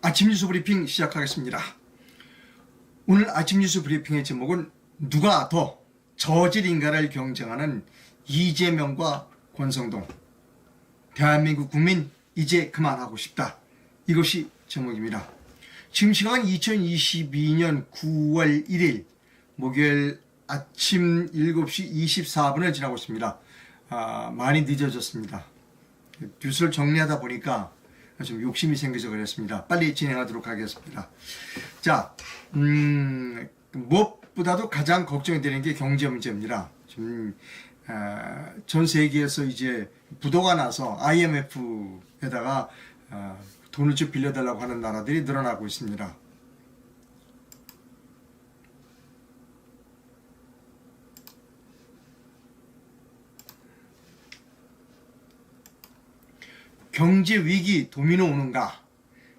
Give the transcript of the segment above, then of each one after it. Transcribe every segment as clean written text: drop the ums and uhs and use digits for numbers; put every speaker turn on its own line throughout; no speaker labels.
아침 뉴스 브리핑 시작하겠습니다. 오늘 아침 뉴스 브리핑의 제목은 누가 더 저질인가를 경쟁하는 이재명과 권성동. 대한민국 국민 이제 그만하고 싶다. 이것이 제목입니다. 지금 시간은 2022년 9월 1일 목요일 아침 7시 24분을 지나고 있습니다. 많이 늦어졌습니다. 뉴스를 정리하다 보니까 좀 욕심이 생겨서 그랬습니다. 빨리 진행하도록 하겠습니다. 자, 무엇보다도 가장 걱정이 되는 게 경제 문제입니다. 지금 전 세계에서 이제 부도가 나서 IMF에다가 돈을 좀 빌려달라고 하는 나라들이 늘어나고 있습니다. 경제 위기 도미노 오는가?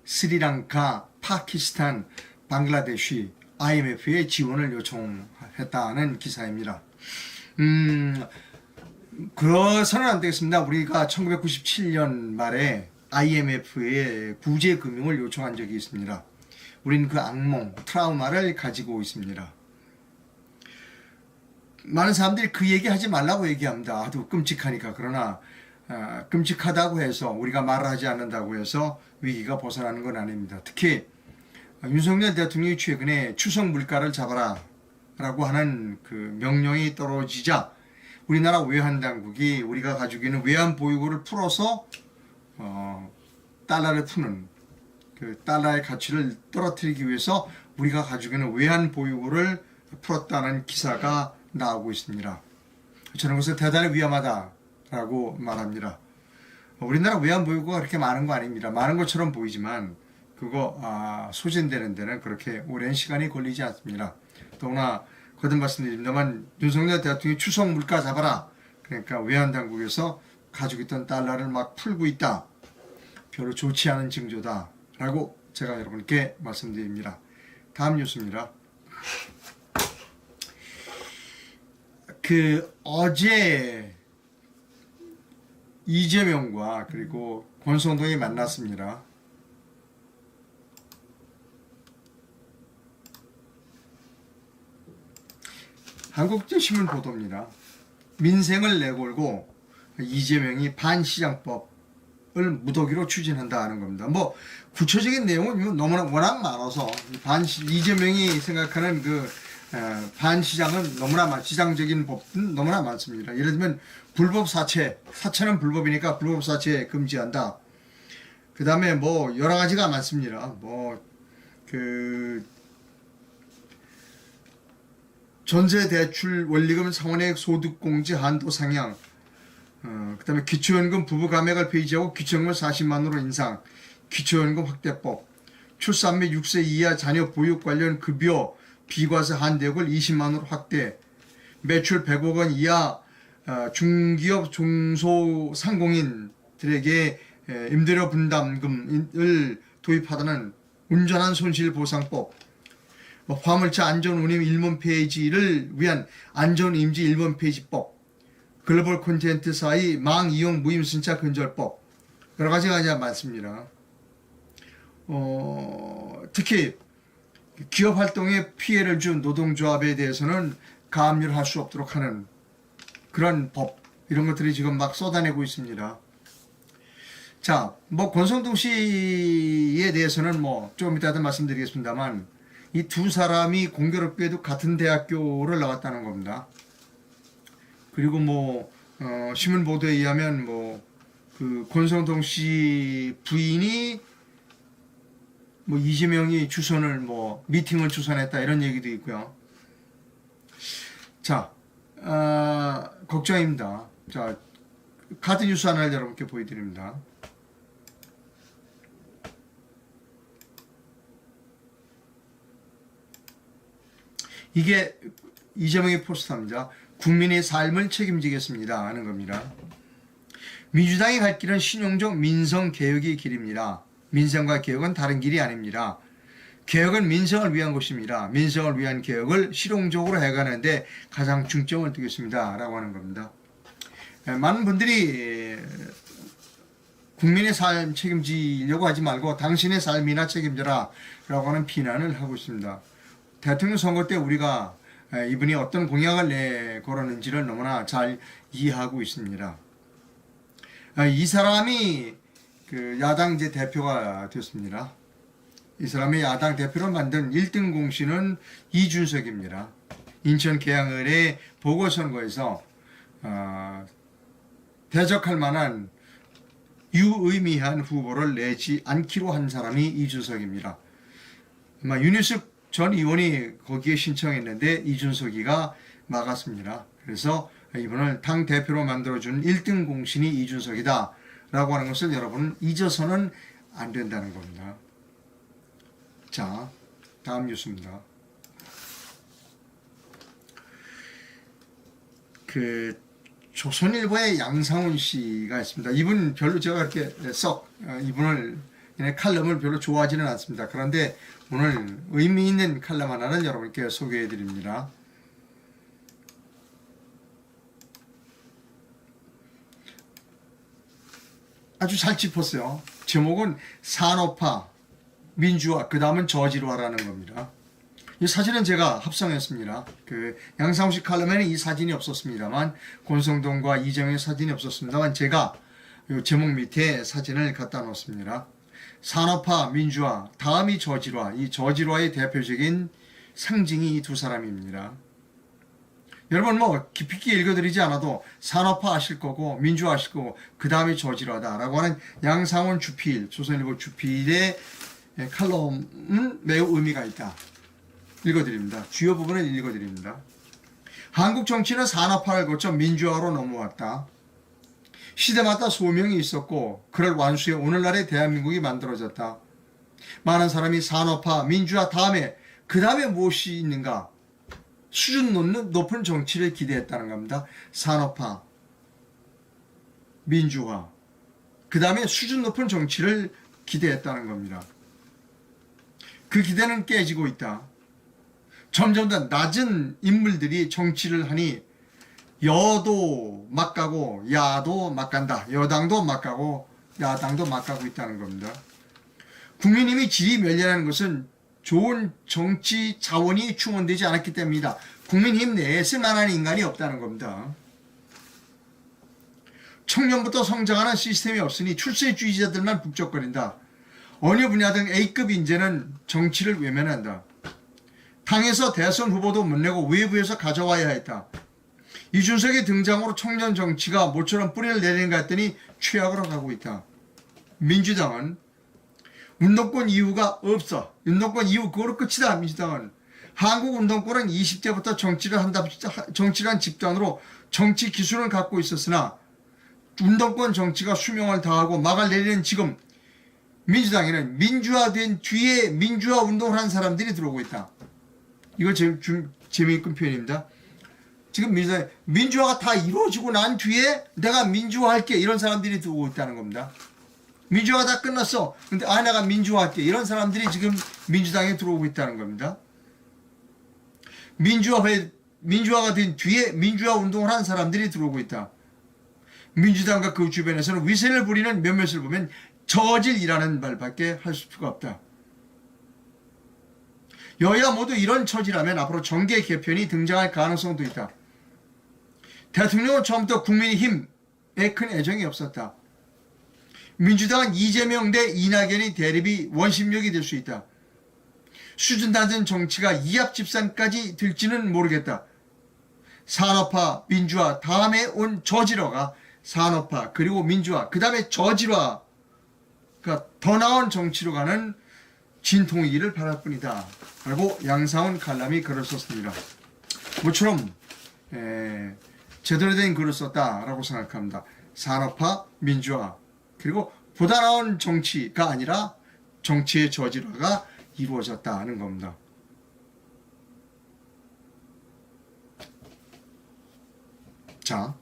스리랑카, 파키스탄, 방글라데시 IMF에 지원을 요청했다는 기사입니다. 그래서는 안 되겠습니다. 우리가 1997년 말에 IMF에 구제 금융을 요청한 적이 있습니다. 우리는 그 악몽, 트라우마를 가지고 있습니다. 많은 사람들이 그 얘기 하지 말라고 얘기합니다. 아주 끔찍하니까. 그러나 끔찍하다고 해서 우리가 말을 하지 않는다고 해서 위기가 벗어나는 건 아닙니다. 특히 윤석열 대통령이 최근에 추석 물가를 잡아라 라고 하는 그 명령이 떨어지자 우리나라 외환당국이 우리가 가지고 있는 외환보유고를 풀어서 달러를 푸는 그 달러의 가치를 떨어뜨리기 위해서 우리가 가지고 있는 외환보유고를 풀었다는 기사가 나오고 있습니다. 저는 그것은 대단히 위험하다라고 말합니다. 우리나라 외환보유고가 그렇게 많은 거 아닙니다. 많은 것처럼 보이지만 그거 소진되는 데는 그렇게 오랜 시간이 걸리지 않습니다. 더구나 거듭 말씀드립니다만 윤석열 대통령이 추석 물가 잡아라. 그러니까 외환당국에서 가지고 있던 달러를 막 풀고 있다. 별로 좋지 않은 징조다. 라고 제가 여러분께 말씀드립니다. 다음 뉴스입니다. 어제 이재명과 그리고 권성동이 만났습니다. 한국제신문 보도입니다. 민생을 내걸고 이재명이 반시장법을 무더기로 추진한다는 겁니다. 뭐 구체적인 내용은 너무나 워낙 많아서 이재명이 생각하는 반시장은 너무나 시장적인 법은 너무나 많습니다. 예를 들면 불법 사채는 불법이니까 불법 사채 금지한다. 그 다음에 뭐 여러 가지가 많습니다. 전세 대출 원리금 상환액 소득공제 한도 상향, 그 다음에 기초연금 부부 감액을 폐지하고 기초연금 40만으로 인상, 기초연금 확대법, 출산 및 6세 이하 자녀 보육 관련 급여 비과세 한대역을 20만으로 확대, 매출 100억 원 이하 중기업 중소상공인들에게 임대료 분담금을 도입하다는 운전한 손실보상법, 화물차 안전운임 1번 폐지를 위한 안전임지 1번 폐지법, 글로벌 콘텐츠사의 망이용 무임승차 근절법, 여러 가지가 많습니다. 특히 기업 활동에 피해를 준 노동조합에 대해서는 가압류를 할 수 없도록 하는 그런 법, 이런 것들이 지금 막 쏟아내고 있습니다. 자, 권성동 씨에 대해서는 조금 이따도 말씀드리겠습니다만, 이 두 사람이 공교롭게도 같은 대학교를 나왔다는 겁니다. 그리고 신문 보도에 의하면 권성동 씨 부인이 이재명이 미팅을 주선했다 이런 얘기도 있고요. 자, 걱정입니다. 자, 카드 뉴스 하나를 여러분께 보여드립니다. 이게 이재명의 포스터입니다. 국민의 삶을 책임지겠습니다 하는 겁니다. 민주당이 갈 길은 신용적 민생개혁의 길입니다. 민생과 개혁은 다른 길이 아닙니다. 개혁은 민생을 위한 것입니다. 민생을 위한 개혁을 실용적으로 해가는데 가장 중점을 두겠습니다 라고 하는 겁니다. 많은 분들이 국민의 삶 책임지려고 하지 말고 당신의 삶이나 책임져라 라고 하는 비난을 하고 있습니다. 대통령 선거 때 우리가 이분이 어떤 공약을 내걸었는지를 너무나 잘 이해하고 있습니다. 이 사람이 그 야당 이제 대표가 됐습니다. 이 사람이 야당 대표로 만든 1등 공신은 이준석입니다. 인천 계양을의 보궐선거에서 대적할 만한 유의미한 후보를 내지 않기로 한 사람이 이준석입니다. 아마 윤희숙 전 의원이 거기에 신청했는데 이준석이가 막았습니다. 그래서 이분을 당 대표로 만들어준 1등 공신이 이준석이다 라고 하는 것을 여러분은 잊어서는 안 된다는 겁니다. 자, 다음 뉴스입니다. 조선일보의 양상훈 씨가 있습니다. 이분 별로 제가 이렇게 이분을 칼럼을 별로 좋아하지는 않습니다. 그런데 오늘 의미 있는 칼럼 하나는 여러분께 소개해 드립니다. 아주 잘 짚었어요. 제목은 산업화, 민주화, 그 다음은 저질화라는 겁니다. 이 사진은 제가 합성했습니다. 그 양상훈 씨 칼럼에는 이 사진이 없었습니다만, 권성동과 이정의 사진이 없었습니다만, 제가 이 제목 밑에 사진을 갖다 놓습니다. 산업화, 민주화, 다음이 저질화. 이 저질화의 대표적인 상징이 이 두 사람입니다. 여러분 깊이 있게 읽어드리지 않아도 산업화 하실 거고 민주화 하실 거고 그 다음이 저질화다라고 하는 양상훈 주필, 조선일보 주필의 칼럼은 매우 의미가 있다. 읽어드립니다. 주요 부분을 읽어드립니다. 한국 정치는 산업화를 거쳐 민주화로 넘어왔다. 시대마다 소명이 있었고 그를 완수해 오늘날의 대한민국이 만들어졌다. 많은 사람이 산업화, 민주화 다음에 그 다음에 무엇이 있는가? 수준 높은 정치를 기대했다는 겁니다. 산업화, 민주화, 그 다음에 수준 높은 정치를 기대했다는 겁니다. 그 기대는 깨지고 있다. 점점 더 낮은 인물들이 정치를 하니 여도 막 가고 야도 막 간다. 여당도 막 가고 야당도 막 가고 있다는 겁니다. 국민힘이 질이 멸리하는 것은 좋은 정치 자원이 충원되지 않았기 때문이다. 국민힘 내에 쓸만한 인간이 없다는 겁니다. 청년부터 성장하는 시스템이 없으니 출세주의자들만 북적거린다. 어느 분야든 A급 인재는 정치를 외면한다. 당에서 대선 후보도 못 내고 외부에서 가져와야 했다. 이준석의 등장으로 청년 정치가 모처럼 뿌리를 내리는가 했더니 최악으로 가고 있다. 민주당은 운동권 이유가 없어. 운동권 이유 그거로 끝이다. 민주당은. 한국 운동권은 20대부터 정치를 한 집단으로 정치 기술을 갖고 있었으나 운동권 정치가 수명을 다하고 막을 내리는 지금 민주당에는 민주화된 뒤에 민주화 운동을 한 사람들이 들어오고 있다. 이거 재미있는 표현입니다. 지금 민주화가 다 이루어지고 난 뒤에 내가 민주화할게 이런 사람들이 들어오고 있다는 겁니다. 민주화가 다 끝났어. 근데 내가 민주화할게. 이런 사람들이 지금 민주당에 들어오고 있다는 겁니다. 민주화가 된 뒤에 민주화 운동을 한 사람들이 들어오고 있다. 민주당과 그 주변에서는 위세를 부리는 몇몇을 보면 저질이라는 말밖에 할 수가 없다. 여야 모두 이런 처지라면 앞으로 정계 개편이 등장할 가능성도 있다. 대통령은 처음부터 국민의힘에 큰 애정이 없었다. 민주당은 이재명 대 이낙연이 대립이 원심력이 될 수 있다. 수준 낮은 정치가 이합집산까지 될지는 모르겠다. 산업화, 민주화, 다음에 온 저질화가 산업화, 그리고 민주화, 그 다음에 저질화가 더 나은 정치로 가는 진통이기를 바랄 뿐이다. 라고 양상훈 칼럼이 글을 썼습니다. 모처럼 제대로 된 글을 썼다라고 생각합니다. 산업화, 민주화, 그리고 보다 나은 정치가 아니라 정치의 저질화가 이루어졌다는 겁니다. 자,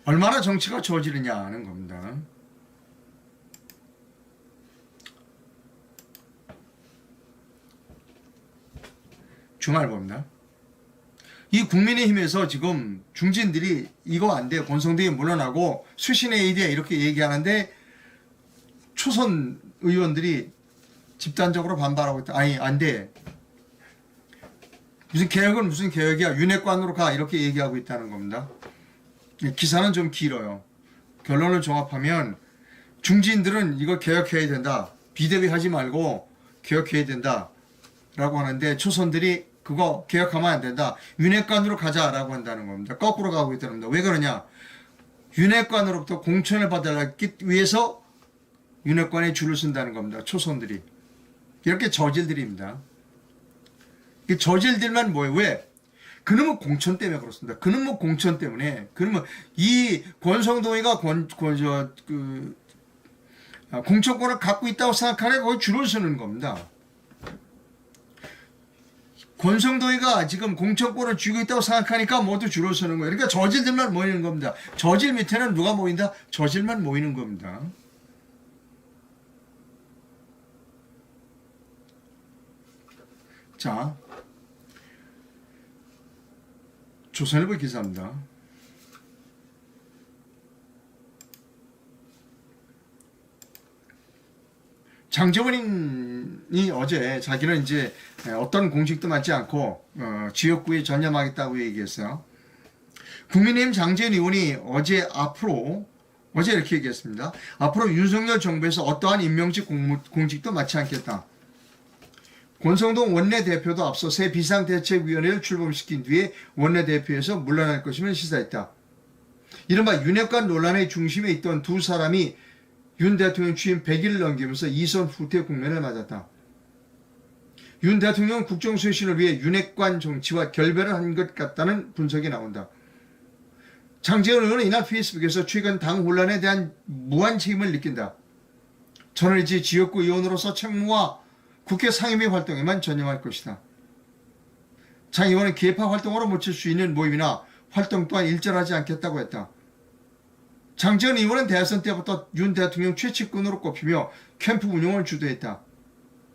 얼마나 정치가 저지르냐는 겁니다. 주말보입니다. 이 국민의힘에서 지금 중진들이 이거 안 돼. 권성동이 물러나고 수신해야 돼. 이렇게 얘기하는데 초선 의원들이 집단적으로 반발하고 있다. 아니, 안 돼. 무슨 개혁은 무슨 개혁이야. 윤핵관으로 가. 이렇게 얘기하고 있다는 겁니다. 기사는 좀 길어요. 결론을 종합하면 중진들은 이거 개혁해야 된다. 비대위 하지 말고 개혁해야 된다. 라고 하는데 초선들이 그거 개혁하면 안 된다. 윤핵관으로 가자라고 한다는 겁니다. 거꾸로 가고 있다는 겁니다. 왜 그러냐? 윤핵관으로부터 공천을 받기 위해서 윤핵관에 줄을 쓴다는 겁니다. 초선들이. 이렇게 저질들입니다. 이 저질들만 뭐예요? 왜? 그놈의 공천 때문에 그렇습니다. 그놈의 공천 때문에. 그러면 이 권성동이가 공천권을 갖고 있다고 생각하는 거기 줄을 서는 겁니다. 권성동이가 지금 공천권을 쥐고 있다고 생각하니까 모두 줄을 서는 거예요. 그러니까 저질들만 모이는 겁니다. 저질 밑에는 누가 모인다? 저질만 모이는 겁니다. 자, 조선일보 기사입니다. 장제원이 어제 자기는 이제 어떤 공직도 맡지 않고 지역구에 전념하겠다고 얘기했어요. 국민의힘 장제원 의원이 어제 이렇게 얘기했습니다. 앞으로 윤석열 정부에서 어떠한 임명직 공직도 맡지 않겠다. 권성동 원내대표도 앞서 새 비상대책위원회를 출범시킨 뒤에 원내대표에서 물러날 것임을 시사했다. 이른바 윤핵관 논란의 중심에 있던 두 사람이 윤 대통령 취임 100일을 넘기면서 이선 후퇴 국면을 맞았다. 윤 대통령은 국정쇄신을 위해 윤핵관 정치와 결별을 한 것 같다는 분석이 나온다. 장제원 의원은 이날 페이스북에서 최근 당 혼란에 대한 무한 책임을 느낀다. 저는 이제 지역구 의원으로서 책무와 국회 상임위 활동에만 전념할 것이다. 장 의원은 계파 활동으로 모칠 수 있는 모임이나 활동 또한 일절하지 않겠다고 했다. 장제원 의원은 대선 때부터 윤 대통령 최측근으로 꼽히며 캠프 운영을 주도했다.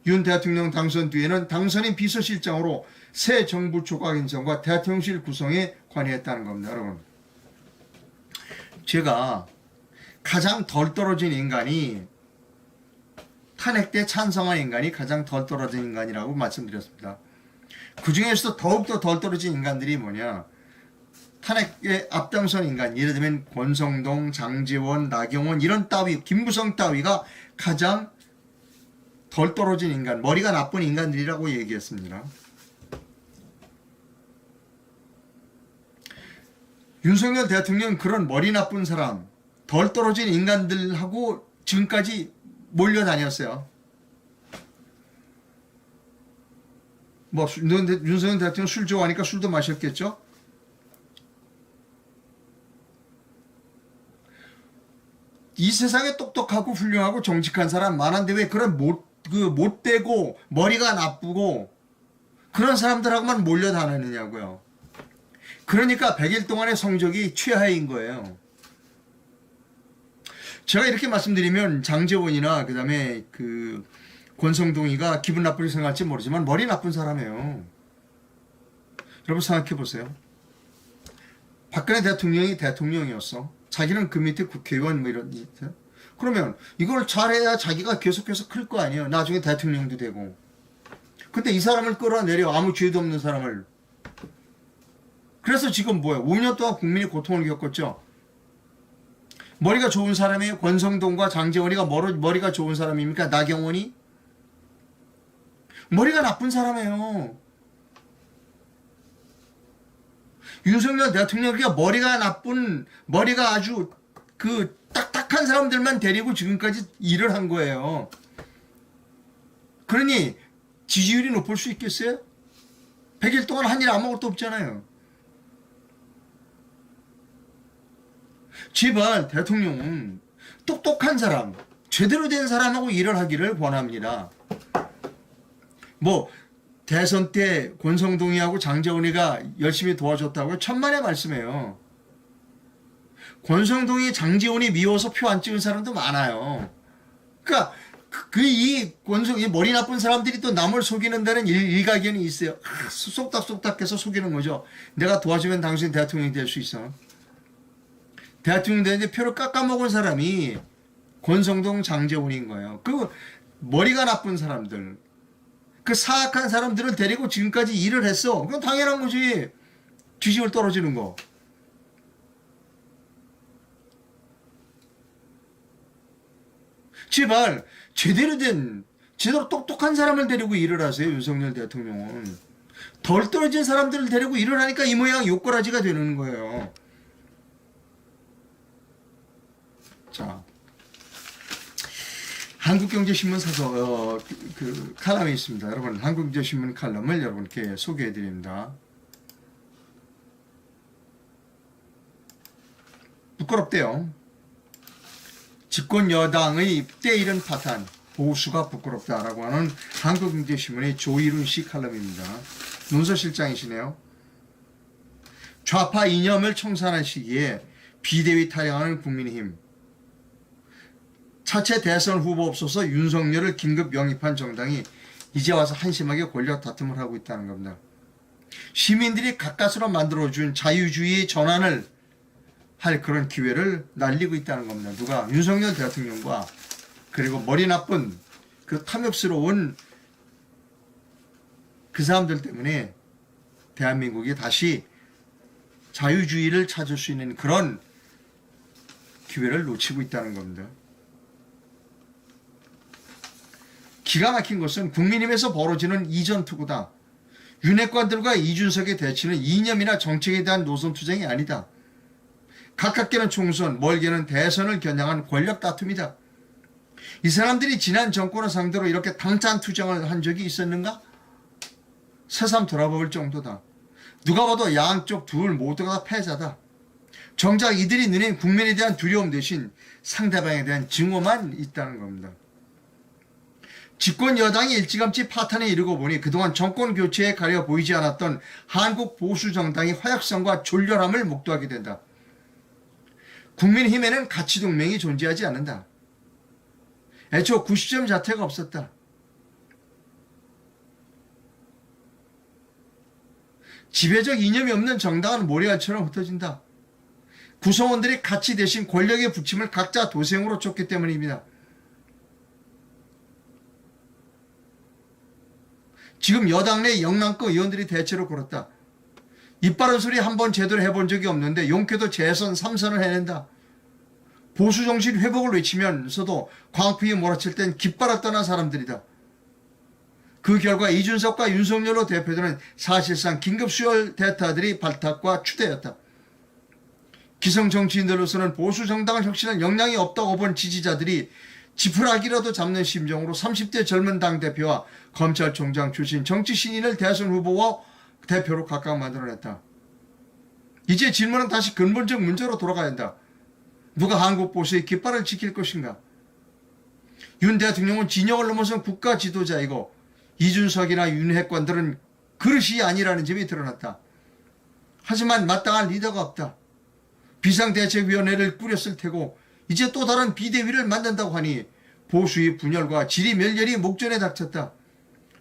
윤 대통령 당선 뒤에는 당선인 비서실장으로 새 정부 조각 인선과 대통령실 구성에 관여했다는 겁니다. 여러분, 제가 가장 덜 떨어진 인간이 탄핵 때 찬성한 인간이 가장 덜 떨어진 인간이라고 말씀드렸습니다. 그 중에서도 더욱더 덜 떨어진 인간들이 뭐냐? 탄핵에 앞장선 인간, 예를 들면 권성동, 장제원, 나경원 이런 따위, 김무성 따위가 가장 덜 떨어진 인간, 머리가 나쁜 인간들이라고 얘기했습니다. 윤석열 대통령 그런 머리 나쁜 사람, 덜 떨어진 인간들하고 지금까지 몰려다녔어요. 뭐 윤석열 대통령 술 좋아하니까 술도 마셨겠죠? 이 세상에 똑똑하고 훌륭하고 정직한 사람 많은데 왜 그런 못되고 머리가 나쁘고 그런 사람들하고만 몰려다니느냐고요. 그러니까 100일 동안의 성적이 최하인 거예요. 제가 이렇게 말씀드리면 장제원이나 그 다음에 권성동이가 기분 나쁘게 생각할지 모르지만 머리 나쁜 사람이에요. 여러분 생각해 보세요. 박근혜 대통령이 대통령이었어. 자기는 그 밑에 국회의원 뭐 이런. 그러면 이걸 잘해야 자기가 계속해서 클 거 아니에요. 나중에 대통령도 되고. 근데 이 사람을 끌어내려. 아무 죄도 없는 사람을. 그래서 지금 뭐야. 5년 동안 국민이 고통을 겪었죠. 머리가 좋은 사람이에요. 권성동과 장제원이가 머리가 좋은 사람입니까? 나경원이? 머리가 나쁜 사람이에요. 윤석열 대통령이 머리가 아주 딱딱한 사람들만 데리고 지금까지 일을 한 거예요. 그러니 지지율이 높을 수 있겠어요? 100일 동안 한 일 아무것도 없잖아요. 제발 대통령은 똑똑한 사람, 제대로 된 사람하고 일을 하기를 권합니다. 뭐 대선 때 권성동이하고 장제원이가 열심히 도와줬다고 천만의 말씀이에요. 권성동이 장제원이 미워서 표 안 찍은 사람도 많아요. 그러니까 이 권속, 이 머리 나쁜 사람들이 또 남을 속이는 데는 일가견이 있어요. 쏙닥쏙닥해서 속이는 거죠. 내가 도와주면 당신 대통령이 될 수 있어. 대통령 되는데 표를 깎아먹은 사람이 권성동, 장제원인 거예요. 그 머리가 나쁜 사람들, 그 사악한 사람들을 데리고 지금까지 일을 했어. 그건 당연한 거지. 지지율 떨어지는 거. 제발 제대로 똑똑한 사람을 데리고 일을 하세요. 윤석열 대통령은. 덜 떨어진 사람들을 데리고 일을 하니까 이 모양 욕거라지가 되는 거예요. 자, 한국경제신문 사서 그 칼럼이 있습니다. 여러분, 한국경제신문 칼럼을 여러분께 소개해드립니다. 부끄럽대요. 집권 여당의 때이른 파탄, 보수가 부끄럽다라고 하는 한국경제신문의 조일훈 씨 칼럼입니다. 논설실장이시네요. 좌파 이념을 청산할 시기에 비대위 타령하는 국민의힘, 차체 대선 후보 없어서 윤석열을 긴급 영입한 정당이 이제 와서 한심하게 권력 다툼을 하고 있다는 겁니다. 시민들이 가까스로 만들어준 자유주의의 전환을 할 그런 기회를 날리고 있다는 겁니다. 누가? 윤석열 대통령과 그리고 머리 나쁜 그 탐욕스러운 그 사람들 때문에 대한민국이 다시 자유주의를 찾을 수 있는 그런 기회를 놓치고 있다는 겁니다. 기가 막힌 것은 국민의힘에서 벌어지는 이전투구다. 윤핵관들과 이준석의 대치는 이념이나 정책에 대한 노선투쟁이 아니다. 가깝게는 총선, 멀게는 대선을 겨냥한 권력 다툼이다. 이 사람들이 지난 정권을 상대로 이렇게 당찬 투쟁을 한 적이 있었는가? 새삼 돌아볼 정도다. 누가 봐도 양쪽 둘 모두가 다 패자다. 정작 이들이 눈엔 국민에 대한 두려움 대신 상대방에 대한 증오만 있다는 겁니다. 집권 여당이 일찌감치 파탄에 이르고 보니 그동안 정권 교체에 가려 보이지 않았던 한국 보수 정당이 화약성과 졸렬함을 목도하게 된다. 국민의힘에는 가치동맹이 존재하지 않는다. 애초 구시점 자체가 없었다. 지배적 이념이 없는 정당은 모래알처럼 흩어진다. 구성원들이 가치 대신 권력의 부침을 각자 도생으로 쫓기 때문입니다. 지금 여당 내 영남권 의원들이 대체로 그렇다. 입 바른 소리 한 번 제대로 해본 적이 없는데 용케도 재선 3선을 해낸다. 보수 정신 회복을 외치면서도 광풍이 몰아칠 땐 깃발을 떠난 사람들이다. 그 결과 이준석과 윤석열로 대표되는 사실상 긴급수혈 대타들이 발탁과 추대였다. 기성 정치인들로서는 보수 정당을 혁신할 역량이 없다고 본 지지자들이 지푸라기라도 잡는 심정으로 30대 젊은 당대표와 검찰총장 출신 정치 신인을 대선 후보와 대표로 각각 만들어냈다. 이제 질문은 다시 근본적 문제로 돌아가야 한다. 누가 한국 보수의 깃발을 지킬 것인가? 윤 대통령은 진영을 넘어선 국가 지도자이고 이준석이나 윤핵관들은 그릇이 아니라는 점이 드러났다. 하지만 마땅한 리더가 없다. 비상대책위원회를 꾸렸을 테고 이제 또 다른 비대위를 만든다고 하니 보수의 분열과 지리멸렬이 목전에 닥쳤다.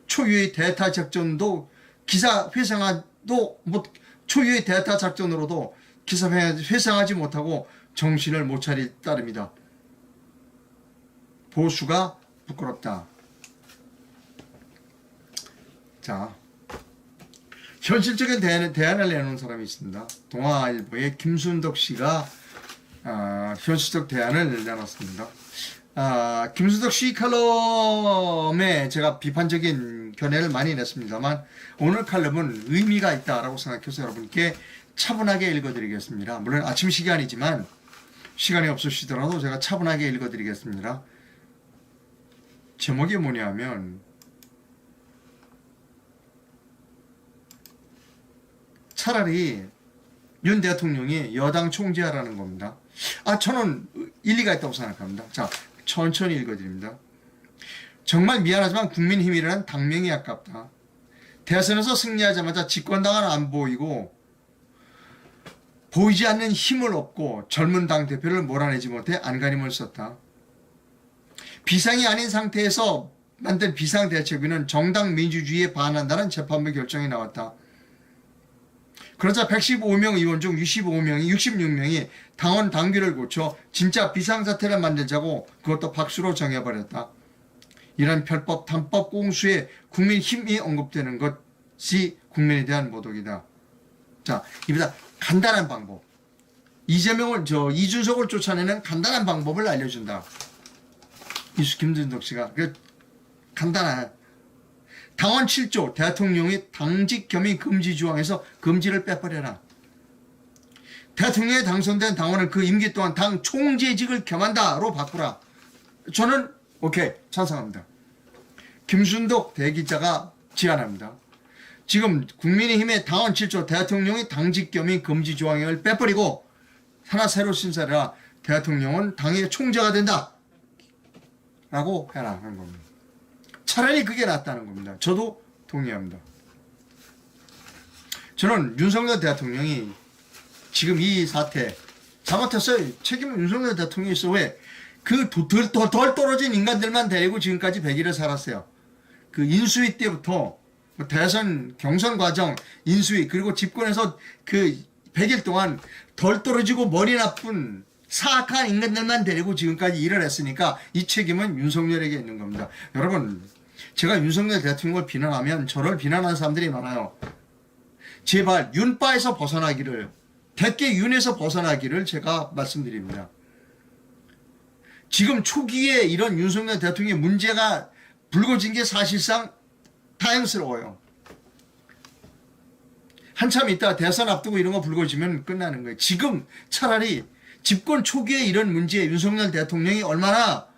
초유의 대타 작전도 기사 회상도 초유의 대타 작전으로도 기사 회상하지 못하고 정신을 못 차릴 따름이다. 보수가 부끄럽다. 자, 현실적인 대안을 내놓은 사람이 있습니다. 동아일보의 김순덕 씨가 현실적 대안을 내놨습니다. 김순덕 씨 칼럼에 제가 비판적인 견해를 많이 냈습니다만 오늘 칼럼은 의미가 있다라고 생각해서 여러분께 차분하게 읽어드리겠습니다. 물론 아침 시간이지만 시간이 없으시더라도 제가 차분하게 읽어드리겠습니다. 제목이 뭐냐면 차라리 윤 대통령이 여당 총재하라는 겁니다. 저는 일리가 있다고 생각합니다. 자, 천천히 읽어드립니다. 정말 미안하지만 국민힘이라는 당명이 아깝다. 대선에서 승리하자마자 집권당은 안 보이고 보이지 않는 힘을 얻고 젊은 당대표를 몰아내지 못해 안간힘을 썼다. 비상이 아닌 상태에서 만든 비상대책위는 정당 민주주의에 반한다는 재판부 결정이 나왔다. 그러자 115명 의원 중 66명이 당원 당규를 고쳐 진짜 비상사태를 만들자고 그것도 박수로 정해버렸다. 이런 편법, 단법 꽁수에 국민 힘이 언급되는 것이 국민에 대한 모독이다. 자, 이보다 간단한 방법. 이준석을 쫓아내는 간단한 방법을 알려준다. 김준석 씨가. 간단한. 당원 7조 대통령이 당직 겸임 금지 조항에서 금지를 빼버려라. 대통령에 당선된 당원은 그 임기 동안 당 총재직을 겸한다로 바꾸라. 저는 오케이 찬성합니다. 김순덕 대기자가 제안합니다. 지금 국민의힘의 당원 7조 대통령이 당직 겸임 금지 조항을 빼버리고 하나 새로 신설해라. 대통령은 당의 총재가 된다. 라고 해라 하는 겁니다. 차라리 그게 낫다는 겁니다. 저도 동의합니다. 저는 윤석열 대통령이 지금 이 사태 잘못했어요. 책임은 윤석열 대통령이 있어. 왜? 그 덜 떨어진 인간들만 데리고 지금까지 100일을 살았어요. 그 인수위 때부터 대선 경선 과정 인수위 그리고 집권에서 그 100일 동안 덜 떨어지고 머리 나쁜 사악한 인간들만 데리고 지금까지 일을 했으니까 이 책임은 윤석열에게 있는 겁니다. 여러분, 제가 윤석열 대통령을 비난하면 저를 비난하는 사람들이 많아요. 제발 윤바에서 벗어나기를, 대개 윤에서 벗어나기를 제가 말씀드립니다. 지금 초기에 이런 윤석열 대통령의 문제가 불거진 게 사실상 다행스러워요. 한참 있다 대선 앞두고 이런 거 불거지면 끝나는 거예요. 지금 차라리 집권 초기에 이런 문제에 윤석열 대통령이 얼마나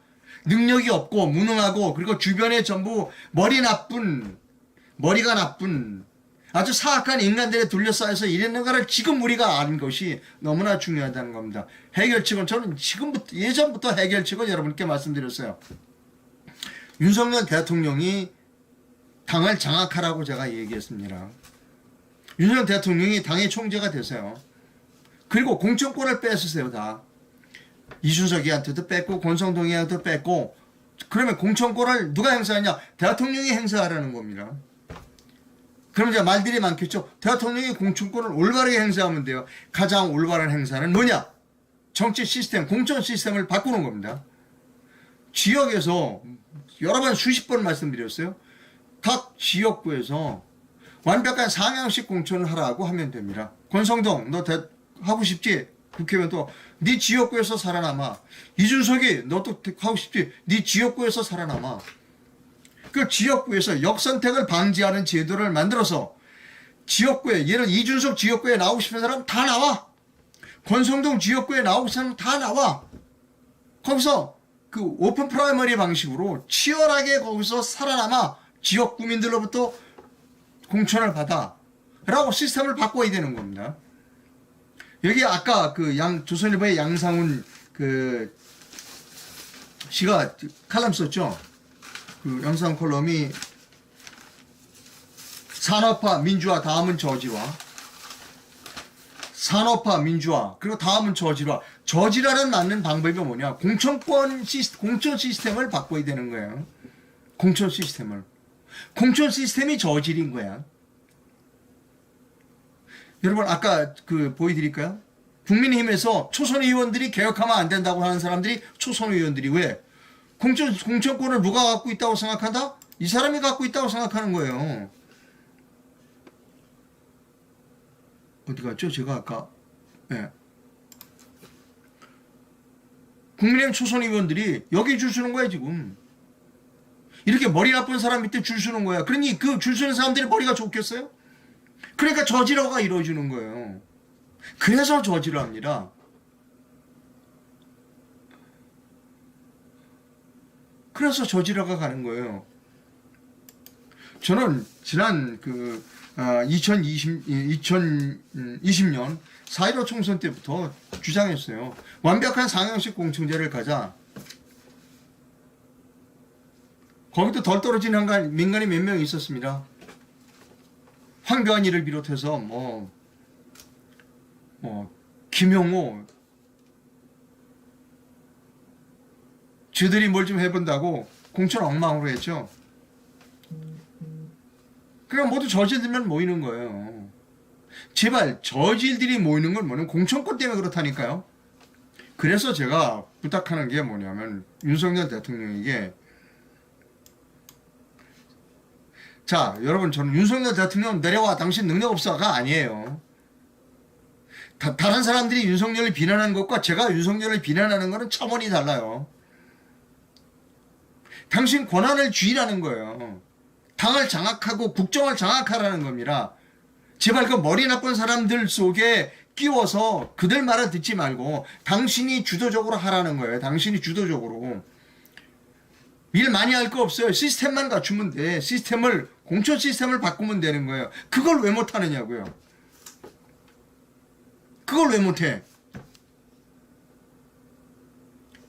능력이 없고 무능하고 그리고 주변에 전부 머리가 나쁜 아주 사악한 인간들에 둘러싸여서 이랬는가를 지금 우리가 아는 것이 너무나 중요하다는 겁니다. 해결책은 저는 지금부터 예전부터 해결책은 여러분께 말씀드렸어요. 윤석열 대통령이 당을 장악하라고 제가 얘기했습니다. 윤석열 대통령이 당의 총재가 되세요. 그리고 공천권을 뺏으세요. 다. 이준석이한테도 뺏고 권성동이한테도 뺏고 그러면 공천권을 누가 행사하냐? 대통령이 행사하라는 겁니다. 그럼 이제 말들이 많겠죠. 대통령이 공천권을 올바르게 행사하면 돼요. 가장 올바른 행사는 뭐냐? 정치 시스템, 공천 시스템을 바꾸는 겁니다. 지역에서 여러 번 수십 번 말씀드렸어요. 각 지역구에서 완벽한 상향식 공천을 하라고 하면 됩니다. 권성동 너 하고 싶지? 국회의원 또 네 지역구에서 살아남아. 이준석이 너도 하고 싶지? 네 지역구에서 살아남아. 그 지역구에서 역선택을 방지하는 제도를 만들어서 지역구에 예를 이준석 지역구에 나오고 싶은 사람 다 나와. 권성동 지역구에 나오고 싶은 사람 다 나와. 거기서 그 오픈 프라이머리 방식으로 치열하게 거기서 살아남아 지역 구민들로부터 공천을 받아 라고 시스템을 바꿔야 되는 겁니다. 여기 아까 그 조선일보의 양상훈 그 씨가 칼럼 썼죠. 그 양상훈 컬럼이 산업화 민주화 다음은 저지화, 산업화 민주화 그리고 다음은 저지화. 저지화는 맞는 방법이 뭐냐? 공천 시스템을 바꿔야 되는 거예요. 공천 시스템이 저질인 거야. 여러분 아까 그 보여드릴까요? 국민의힘에서 초선 의원들이 개혁하면 안 된다고 하는 사람들이 초선 의원들이 왜? 공천권을 누가 갖고 있다고 생각한다? 이 사람이 갖고 있다고 생각하는 거예요. 어디 갔죠? 제가 아까 국민의힘 초선 의원들이 여기 줄 서는 거야 지금. 이렇게 머리 나쁜 사람 밑에 줄 서는 거야. 그러니 그 줄 서는 사람들이 머리가 좋겠어요? 그러니까 저지러가 이루어지는 거예요. 그래서 저지러합니다. 그래서 저지러가 가는 거예요. 저는 지난 2020년 4.15 총선 때부터 주장했어요. 완벽한 상향식 공천제를 가자. 거기도 덜 떨어진 민간이 몇 명 있었습니다. 황교안이를 비롯해서 김용호 쥐들이 뭘 좀 해본다고 공천 엉망으로 했죠. 그냥 모두 저질들만 모이는 거예요. 제발 저질들이 모이는 건 뭐냐면 공천권 때문에 그렇다니까요. 그래서 제가 부탁하는 게 뭐냐면 윤석열 대통령에게, 자 여러분, 저는 윤석열 대통령 내려와 당신 능력 없어가 아니에요. 다른 사람들이 윤석열을 비난하는 것과 제가 윤석열을 비난하는 것은 차원이 달라요. 당신 권한을 쥐라는 거예요. 당을 장악하고 국정을 장악하라는 겁니다. 제발 그 머리 나쁜 사람들 속에 끼워서 그들 말을 듣지 말고 당신이 주도적으로 하라는 거예요. 당신이 주도적으로. 일 많이 할 거 없어요. 시스템만 갖추면 돼. 공천 시스템을 바꾸면 되는 거예요. 그걸 왜 못하느냐고요. 그걸 왜 못해?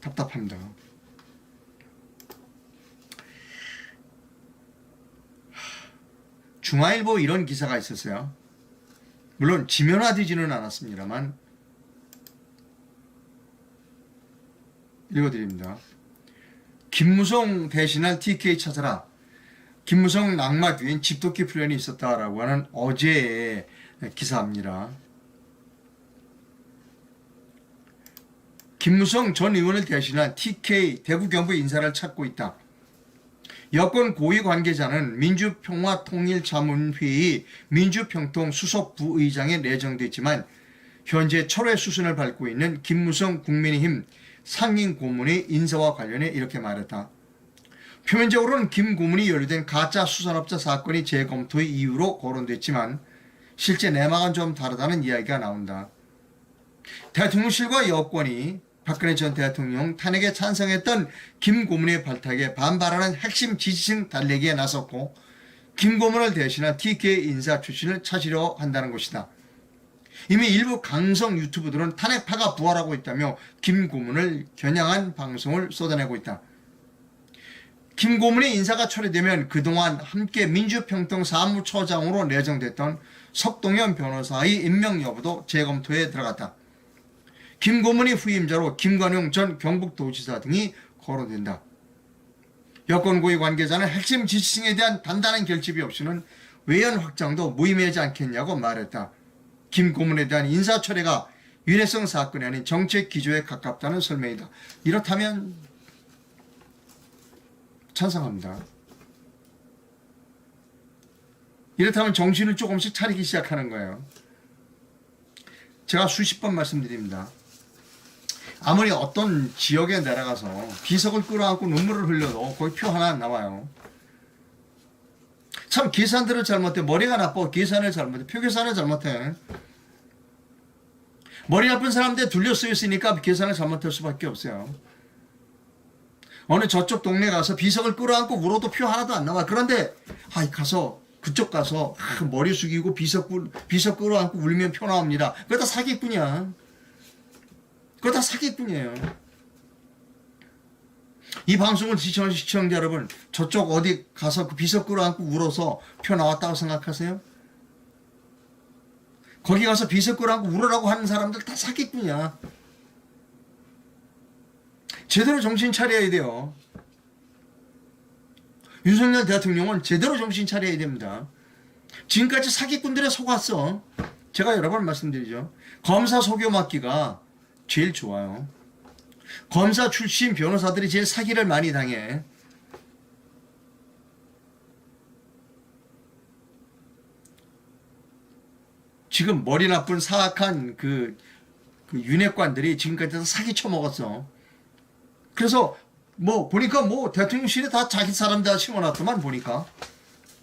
답답합니다. 중앙일보 이런 기사가 있었어요. 물론 지면화되지는 않았습니다만 읽어드립니다. 김무성 대신할 TK 찾아라. 김무성 낙마 뒤엔 집도끼 훈련이 있었다라고 하는 어제의 기사입니다. 김무성 전 의원을 대신한 TK 대구 경북 인사를 찾고 있다. 여권 고위 관계자는 민주평화통일자문회의 민주평통 수석 부의장에 내정됐지만 현재 철회 수순을 밟고 있는 김무성 국민의힘 상임고문의 인사와 관련해 이렇게 말했다. 표면적으로는 김 고문이 연루된 가짜 수산업자 사건이 재검토의 이유로 거론됐지만 실제 내막은 좀 다르다는 이야기가 나온다. 대통령실과 여권이 박근혜 전 대통령 탄핵에 찬성했던 김 고문의 발탁에 반발하는 핵심 지지층 달래기에 나섰고 김 고문을 대신한 TK 인사 출신을 찾으려 한다는 것이다. 이미 일부 강성 유튜브들은 탄핵파가 부활하고 있다며 김 고문을 겨냥한 방송을 쏟아내고 있다. 김 고문의 인사가 철회되면 그동안 함께 민주평통 사무처장으로 내정됐던 석동현 변호사의 임명 여부도 재검토에 들어갔다. 김 고문의 후임자로 김관용 전 경북도지사 등이 거론된다. 여권 고위 관계자는 핵심 지지층에 대한 단단한 결집이 없이는 외연 확장도 무의미하지 않겠냐고 말했다. 김 고문에 대한 인사 철회가 윤회성 사건이 아닌 정책 기조에 가깝다는 설명이다. 이렇다면 찬성합니다. 이렇다면 정신을 조금씩 차리기 시작하는 거예요. 제가 수십 번 말씀드립니다. 아무리 어떤 지역에 내려가서 비석을 끌어안고 눈물을 흘려도 거기 표 하나 안 나와요. 참 계산들을 잘못해. 머리가 나빠. 계산을 잘못해. 표 계산을 잘못해. 머리 나쁜 사람들에 둘려 쓰였으니까 계산을 잘못할 수밖에 없어요. 어느 저쪽 동네 가서 비석을 끌어안고 울어도 표 하나도 안 나와. 그런데 그쪽 가서 머리 숙이고 비석 끌어안고 울면 표 나옵니다. 그거 다 사기꾼이야. 그거 다 사기꾼이에요. 이 방송을 시청하는 시청자 여러분, 저쪽 어디 가서 그 비석 끌어안고 울어서 표 나왔다고 생각하세요? 거기 가서 비석 끌어안고 울으라고 하는 사람들 다 사기꾼이야. 제대로 정신 차려야 돼요. 윤석열 대통령은 제대로 정신 차려야 됩니다. 지금까지 사기꾼들에 속았어. 제가 여러 번 말씀드리죠. 검사 속여 맞기가 제일 좋아요. 검사 출신 변호사들이 제일 사기를 많이 당해. 지금 머리 나쁜 사악한 그 윤핵관들이 지금까지 사기 쳐먹었어. 그래서 보니까 대통령실에 다 자기 사람 다 심어놨더만 보니까.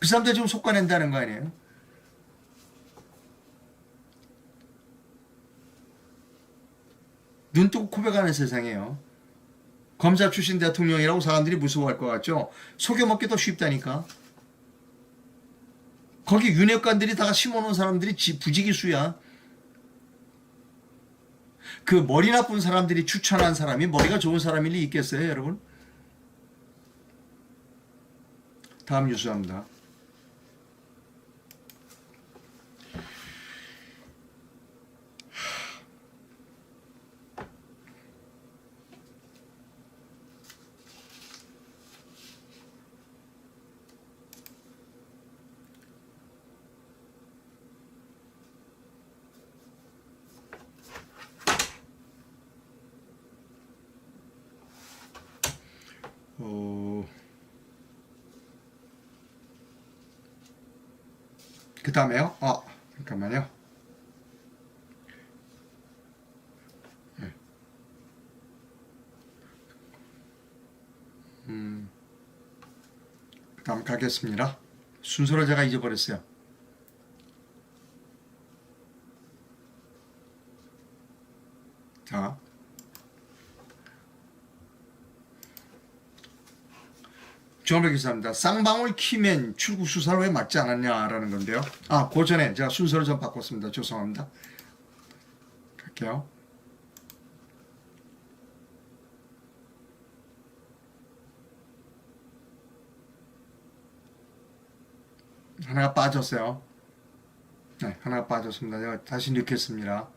그 사람들 지금 속아낸다는 거 아니에요? 눈 뜨고 코백하는 세상이에요. 검사 출신 대통령이라고 사람들이 무서워할 것 같죠? 속여먹기 더 쉽다니까. 거기 윤핵관들이 다 심어놓은 사람들이 부지기수야. 그 머리 나쁜 사람들이 추천한 사람이 머리가 좋은 사람일 리 있겠어요, 여러분? 다음 뉴스합니다. 그 다음에요. 잠깐만요. 그 다음 가겠습니다. 순서를 제가 잊어버렸어요. 자, 주원백 기사입니다. 쌍방울 키면 출국 수사를 왜 맞지 않았냐라는 건데요. 그 전에 제가 순서를 좀 바꿨습니다. 죄송합니다. 갈게요. 하나가 빠졌어요. 네, 하나가 빠졌습니다. 제가 다시 넣겠습니다.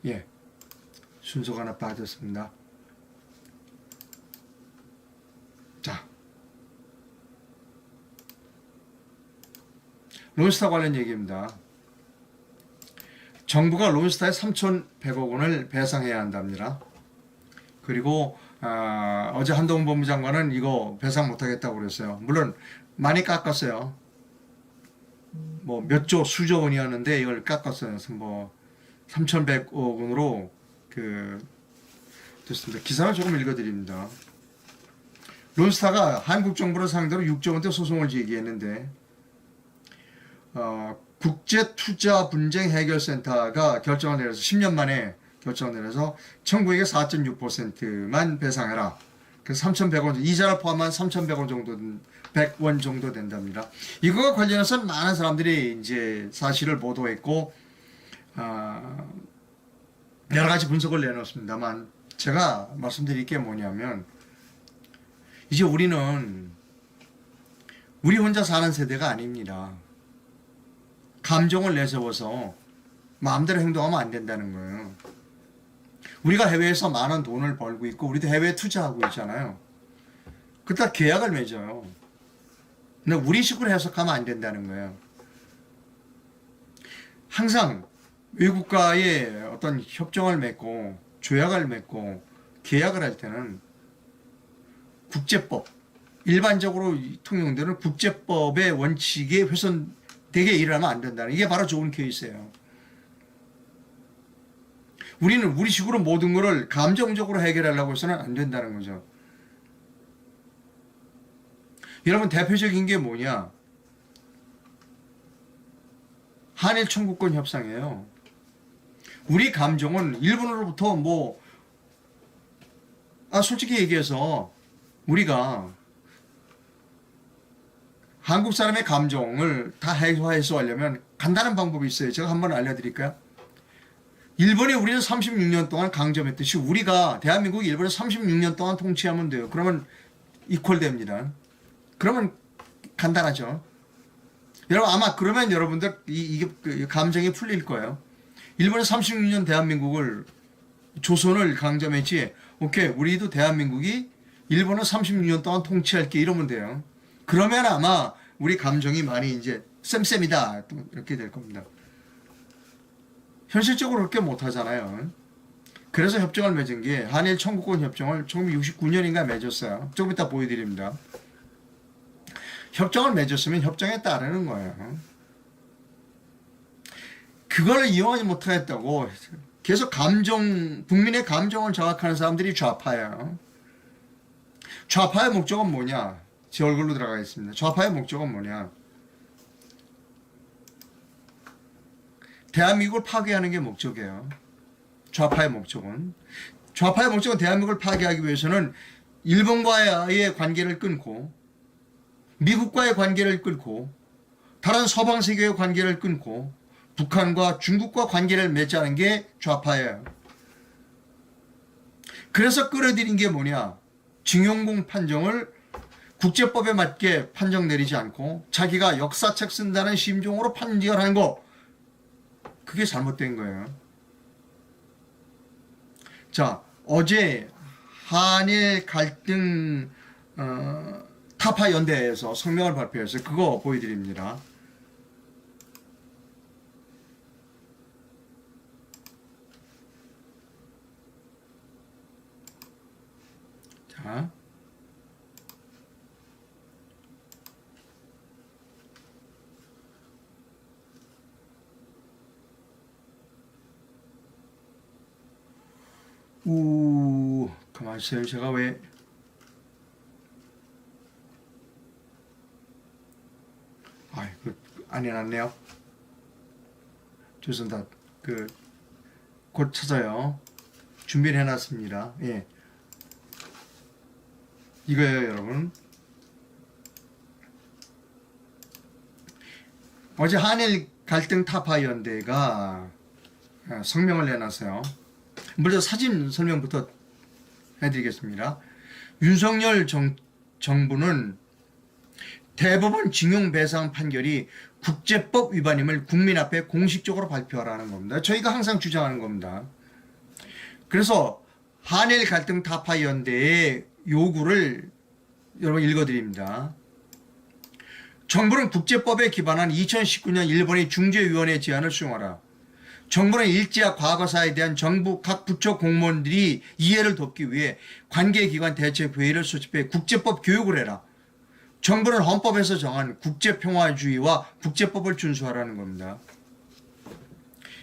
예, 순서가 하나 빠졌습니다. 자, 론스타 관련 얘기입니다. 정부가 론스타에 3,100억 원을 배상해야 한답니다. 그리고 어제 한동훈 법무장관은 이거 배상 못하겠다고 그랬어요. 물론 많이 깎았어요. 뭐 몇 조, 수조 원이었는데 이걸 깎았어요. 그래서 뭐 3,100억 원으로 됐습니다. 기사를 조금 읽어드립니다. 론스타가 한국 정부를 상대로 6조 원대 소송을 제기했는데 국제투자분쟁해결센터가 결정을 내려서 10년 만에 결정을 내려서 청구액의 4.6%만 배상해라. 그래서 3,100원, 이자를 포함한 3,100원 정도, 100원 정도 된답니다. 이거와 관련해서 많은 사람들이 이제 사실을 보도했고, 여러 가지 분석을 내놓습니다만, 제가 말씀드릴 게 뭐냐면, 이제 우리는 우리 혼자 사는 세대가 아닙니다. 감정을 내세워서 마음대로 행동하면 안 된다는 거예요. 우리가 해외에서 많은 돈을 벌고 있고 우리도 해외에 투자하고 있잖아요. 그때 계약을 맺어요. 근데 우리 식으로 해석하면 안 된다는 거예요. 항상 외국과의 어떤 협정을 맺고 조약을 맺고 계약을 할 때는 국제법, 일반적으로 통용되는 국제법의 원칙에 훼손되게 일하면 안 된다는, 이게 바로 좋은 케이스예요. 우리는 우리식으로 모든 것을 감정적으로 해결하려고 해서는 안 된다는 거죠. 여러분, 대표적인 게 뭐냐? 한일 청구권 협상이에요. 우리 감정은 일본으로부터 솔직히 얘기해서 우리가 한국 사람의 감정을 다 해소하려면 간단한 방법이 있어요. 제가 한번 알려드릴까요? 일본이 우리를 36년 동안 강점했듯이 우리가 대한민국이 일본을 36년 동안 통치하면 돼요. 그러면 이퀄 됩니다. 그러면 간단하죠. 여러분, 아마 그러면 여러분들 이게 감정이 풀릴 거예요. 일본이 36년 대한민국을, 조선을 강점했지. 오케이, 우리도 대한민국이 일본을 36년 동안 통치할게, 이러면 돼요. 그러면 아마 우리 감정이 많이 이제 쌤쌤이다 이렇게 될 겁니다. 현실적으로 그렇게 못하잖아요. 그래서 협정을 맺은 게, 한일 청구권 협정을 1969년인가 맺었어요. 조금 이따 보여드립니다. 협정을 맺었으면 협정에 따르는 거예요. 그걸 이용하지 못하겠다고 계속 국민의 감정을 장악하는 사람들이 좌파예요. 좌파의 목적은 뭐냐? 제 얼굴로 들어가겠습니다. 좌파의 목적은 뭐냐? 대한민국을 파괴하는 게 목적이에요. 좌파의 목적은 대한민국을 파괴하기 위해서는 일본과의 관계를 끊고, 미국과의 관계를 끊고, 다른 서방 세계의 관계를 끊고, 북한과 중국과 관계를 맺자는 게 좌파예요. 그래서 끌어들인 게 뭐냐? 징용공 판정을 국제법에 맞게 판정 내리지 않고 자기가 역사책 쓴다는 심정으로 판결하는 거, 그게 잘못된 거예요. 자, 어제 한일 갈등 타파 연대에서 성명을 발표해서 그거 보여드립니다. 자, 가만히 있어요. 제가 왜 안 해놨네요. 죄송합니다. 곧 찾아요. 준비를 해놨습니다. 예. 이거예요, 여러분. 어제 한일 갈등 타파 연대가 성명을 내놨어요. 먼저 사진 설명부터 해드리겠습니다. 윤석열 정부는 대법원 징용배상 판결이 국제법 위반임을 국민 앞에 공식적으로 발표하라는 겁니다. 저희가 항상 주장하는 겁니다. 그래서 한일 갈등 타파 연대의 요구를 여러분 읽어드립니다. 정부는 국제법에 기반한 2019년 일본의 중재위원회 제안을 수용하라. 정부는 일제와 과거사에 대한 정부 각 부처 공무원들이 이해를 돕기 위해 관계기관 대책회의를 소집해 국제법 교육을 해라. 정부는 헌법에서 정한 국제평화주의와 국제법을 준수하라는 겁니다.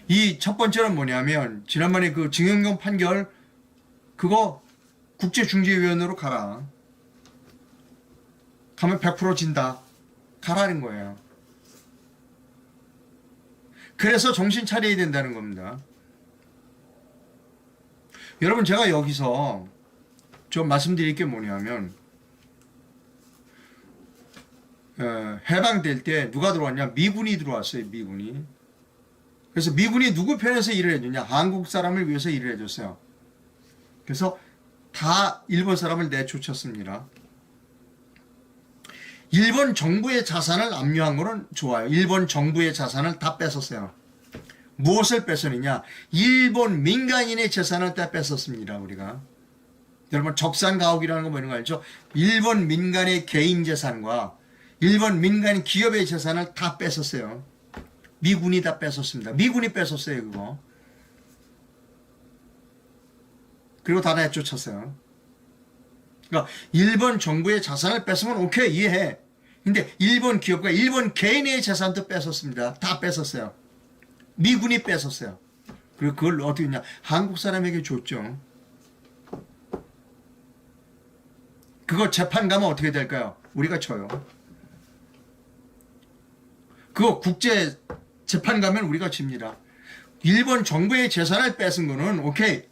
이 첫 번째는 뭐냐면 지난번에 그 징용형 판결 그거 국제중재위원회로 가라. 가면 100% 진다. 가라는 거예요. 그래서 정신 차려야 된다는 겁니다. 여러분 제가 여기서 좀 말씀드릴 게 뭐냐면 해방될 때 누가 들어왔냐? 미군이 들어왔어요. 미군이. 그래서 미군이 누구 편에서 일을 해줬냐? 한국 사람을 위해서 일을 해줬어요. 그래서 다 일본 사람을 내쫓았습니다. 일본 정부의 자산을 압류한 거는 좋아요. 일본 정부의 자산을 다 뺏었어요. 무엇을 뺏었느냐? 일본 민간인의 재산을 다 뺏었습니다. 우리가. 여러분 적산가옥이라는 거 뭐 이런 거 알죠? 일본 민간의 개인 재산과 일본 민간 기업의 재산을 다 뺏었어요. 미군이 다 뺏었습니다. 미군이 뺏었어요, 그거. 그리고 다 내쫓았어요. 그러니까 일본 정부의 자산을 뺏으면 오케이, 이해해. 근데 일본 기업과 일본 개인의 재산도 뺏었습니다. 다 뺏었어요. 미군이 뺏었어요. 그리고 그걸 어떻게 했냐? 한국 사람에게 줬죠. 그거 재판 가면 어떻게 될까요? 우리가 져요. 그거 국제 재판 가면 우리가 집니다. 일본 정부의 재산을 뺏은 거는 오케이.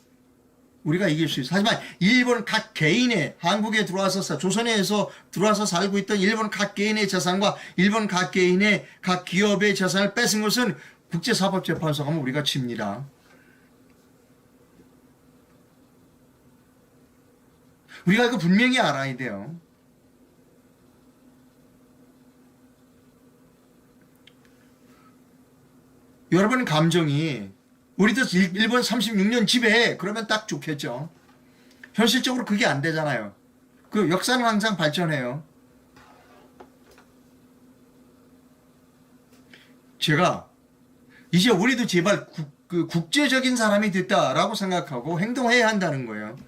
우리가 이길 수 있어. 하지만 일본 각 개인의 한국에 들어와서 조선에서 들어와서 살고 있던 일본 각 개인의 재산과 일본 각 개인의 각 기업의 재산을 뺏은 것은 국제사법재판소 가면 우리가 집니다. 우리가 이거 분명히 알아야 돼요. 여러분 감정이 우리도 일본 36년 지배해 그러면 딱 좋겠죠. 현실적으로 그게 안 되잖아요. 그 역사는 항상 발전해요. 제가 이제 우리도 제발 국제적인 사람이 됐다라고 생각하고 행동해야 한다는 거예요.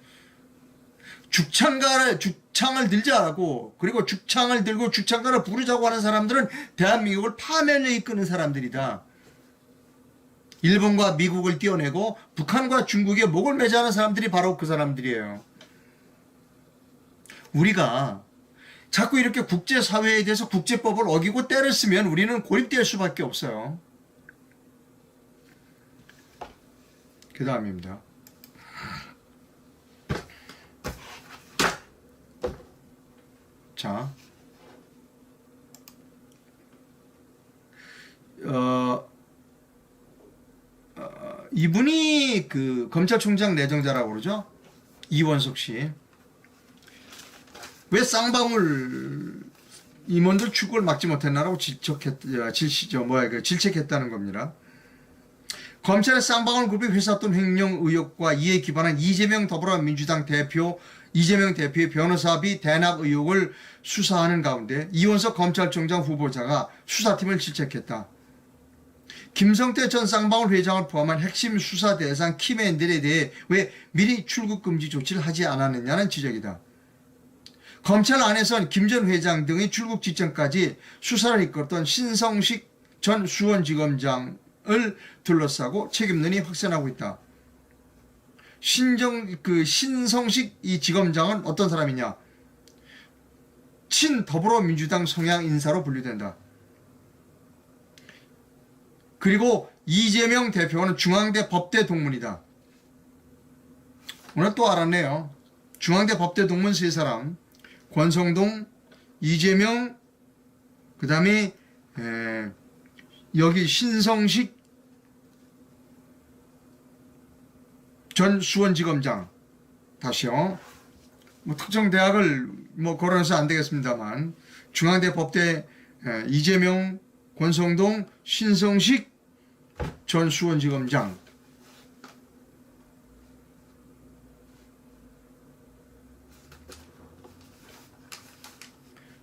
죽창을 들자고 그리고 죽창을 들고 죽창가를 부르자고 하는 사람들은 대한민국을 파멸에 이끄는 사람들이다. 일본과 미국을 띄어내고 북한과 중국의 목을 매자는 사람들이 바로 그 사람들이에요. 우리가 자꾸 이렇게 국제사회에 대해서 국제법을 어기고 때를 쓰면 우리는 고립될 수밖에 없어요. 그 다음입니다. 자, 이분이 그 검찰총장 내정자라고 그러죠? 이원석 씨. 왜 쌍방울 임원들 출국을 막지 못했나라고 질책했다는 겁니다. 검찰의 쌍방울 그룹의 회사 돈 횡령 의혹과 이에 기반한 이재명 더불어민주당 대표 이재명 대표의 변호사비 대납 의혹을 수사하는 가운데 이원석 검찰총장 후보자가 수사팀을 질책했다. 김성태 전 쌍방울 회장을 포함한 핵심 수사 대상 키맨들에 대해 왜 미리 출국 금지 조치를 하지 않았느냐는 지적이다. 검찰 안에선 김 전 회장 등의 출국 직전까지 수사를 이끌었던 신성식 전 수원지검장을 둘러싸고 책임론이 확산하고 있다. 신성식 이 지검장은 어떤 사람이냐? 친더불어민주당 성향 인사로 분류된다. 그리고 이재명 대표는 중앙대 법대 동문이다. 오늘 또 알았네요. 중앙대 법대 동문 세 사람, 권성동, 이재명, 그 다음에 여기 신성식 전 수원지검장, 다시요. 뭐 특정 대학을 뭐 거론해서 안 되겠습니다만, 중앙대 법대 이재명, 권성동, 신성식 전 수원지검장.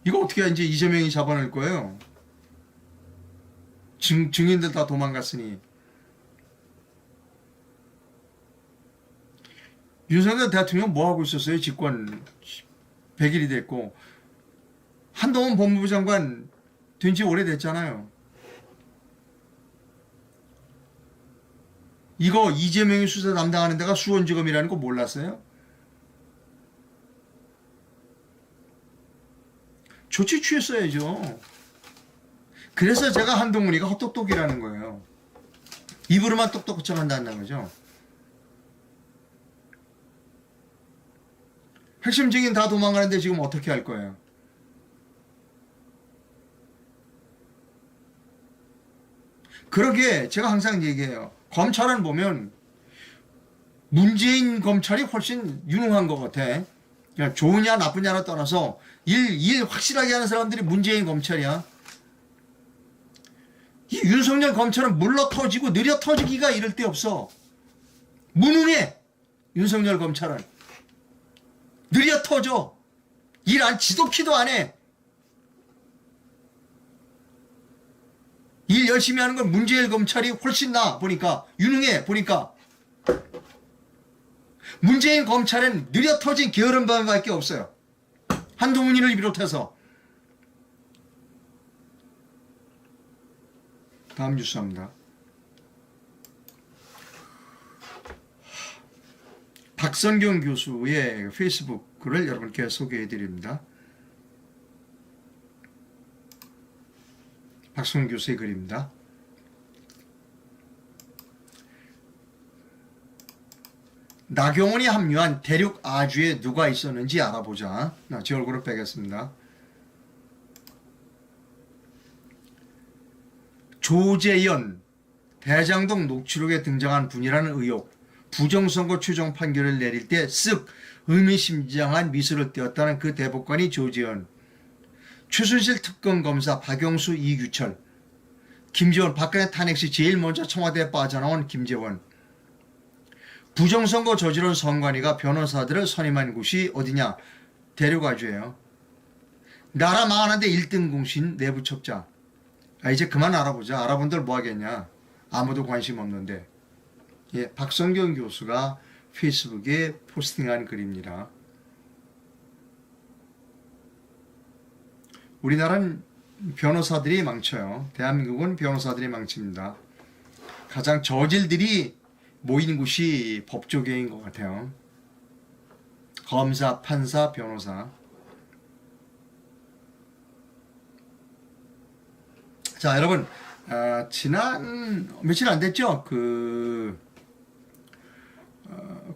이거 어떻게 이제 이재명이 잡아낼 거예요? 증인들 다 도망갔으니. 윤석열 대통령 뭐 하고 있었어요? 집권 100일이 됐고, 한동훈 법무부 장관 된 지 오래됐잖아요. 이거 이재명이 수사 담당하는 데가 수원지검이라는 거 몰랐어요? 조치 취했어야죠. 그래서 제가 한동훈이가 헛똑똑이라는 거예요. 입으로만 똑똑 한다는 거죠. 핵심 증인 다 도망가는데 지금 어떻게 할 거예요? 그러게 제가 항상 얘기해요. 검찰은 보면 문재인 검찰이 훨씬 유능한 것 같아. 그냥 좋으냐 나쁘냐를 떠나서 일 확실하게 하는 사람들이 문재인 검찰이야. 이 윤석열 검찰은 물러 터지고 느려 터지기가 이럴 데 없어. 무능해. 윤석열 검찰은. 느려 터져. 일 안 지독히도 안 해. 일 열심히 하는 건 문재인 검찰이 훨씬 나 보니까. 유능해 보니까. 문재인 검찰은 느려 터진 게으름밤밖에 없어요. 한동훈이를 비롯해서. 다음 뉴스입니다. 박선경 교수의 페이스북 글을 여러분께 소개해 드립니다. 박선경 교수의 글입니다. 나경원이 합류한 대륙 아주에 누가 있었는지 알아보자. 제 얼굴을 빼겠습니다. 조재현, 대장동 녹취록에 등장한 분이라는 의혹, 부정선거 최종 판결을 내릴 때 쓱 의미심장한 미소를 띄었다는 그 대법관이 조재현, 최순실 특검 검사 박영수 이규철, 김재원, 박근혜 탄핵 시 제일 먼저 청와대에 빠져나온 김재원, 부정선거 저지른 선관위가 변호사들을 선임한 곳이 어디냐? 대륙아주예요. 나라 망하는데 1등 공신 내부 첩자. 이제 그만 알아보자. 알아본들 뭐 하겠냐. 아무도 관심 없는데. 예, 박선경 교수가 페이스북에 포스팅한 글입니다. 우리나라는 변호사들이 망쳐요. 대한민국은 변호사들이 망칩니다. 가장 저질들이 모인 곳이 법조계인 것 같아요. 검사, 판사, 변호사. 자, 여러분, 지난 며칠 안 됐죠?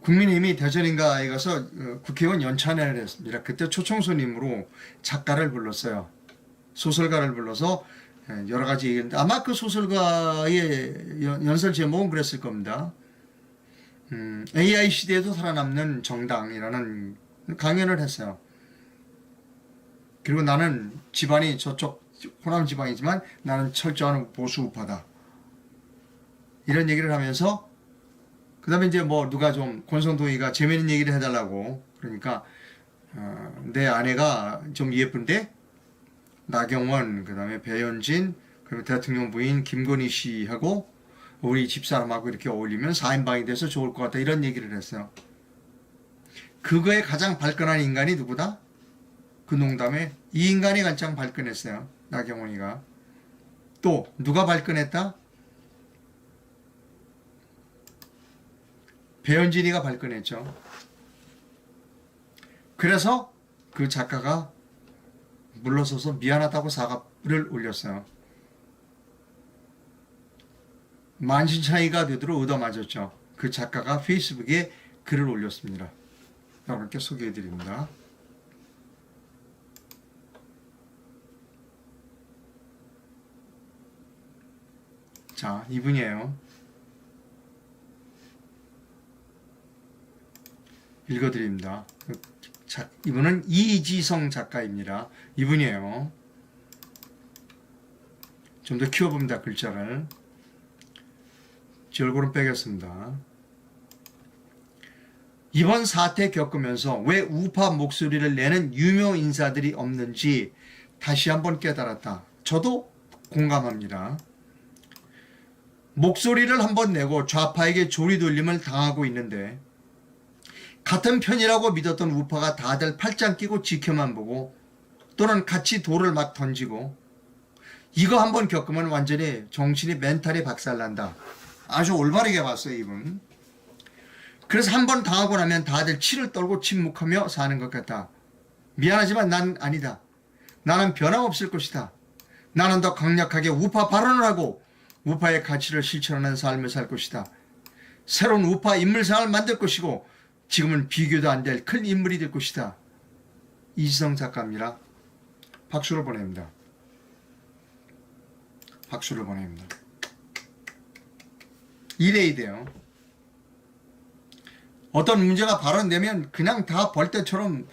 국민의힘이 대전인가에 가서 국회의원 연찬회를 했습니다. 그때 초청손님으로 작가를 불렀어요. 소설가를 불러서 여러 가지 얘기했는데 아마 그 소설가의 연설 제목은 그랬을 겁니다. AI 시대에도 살아남는 정당이라는 강연을 했어요. 그리고 나는 집안이 저쪽 호남 지방이지만 나는 철저한 보수 우파다. 이런 얘기를 하면서 그 다음에 이제 뭐 누가 좀 권성동이가 재미있는 얘기를 해달라고 그러니까 내 아내가 좀 예쁜데 나경원 그 다음에 배현진 그리고 대통령 부인 김건희 씨하고 우리 집사람하고 이렇게 어울리면 4인방이 돼서 좋을 것 같다. 이런 얘기를 했어요. 그거에 가장 발끈한 인간이 누구다? 그 농담에 이 인간이 간장 발끈했어요. 나경원이가. 또 누가 발끈했다? 배현진이가 발끈했죠. 그래서 그 작가가 물러서서 미안하다고 사과를 올렸어요. 만신창이가 되도록 얻어맞았죠. 그 작가가 페이스북에 글을 올렸습니다. 여러분께 소개해드립니다. 자, 이분이에요. 읽어드립니다. 이분은 이지성 작가입니다. 이분이에요. 좀 더 키워봅니다. 글자를. 제 얼굴은 빼겠습니다. 이번 사태 겪으면서 왜 우파 목소리를 내는 유명 인사들이 없는지 다시 한번 깨달았다. 저도 공감합니다. 목소리를 한번 내고 좌파에게 조리돌림을 당하고 있는데 같은 편이라고 믿었던 우파가 다들 팔짱 끼고 지켜만 보고 또는 같이 돌을 막 던지고 이거 한번 겪으면 완전히 정신이 멘탈이 박살난다. 아주 올바르게 봤어요, 이분. 그래서 한번 당하고 나면 다들 치를 떨고 침묵하며 사는 것 같다. 미안하지만 난 아니다. 나는 변함없을 것이다. 나는 더 강력하게 우파 발언을 하고 우파의 가치를 실천하는 삶을 살 것이다. 새로운 우파 인물상을 만들 것이고 지금은 비교도 안 될 큰 인물이 될 것이다. 이지성 작가입니다. 박수를 보냅니다. 박수를 보냅니다. 이래야 돼요. 어떤 문제가 발언되면 그냥 다 벌떼처럼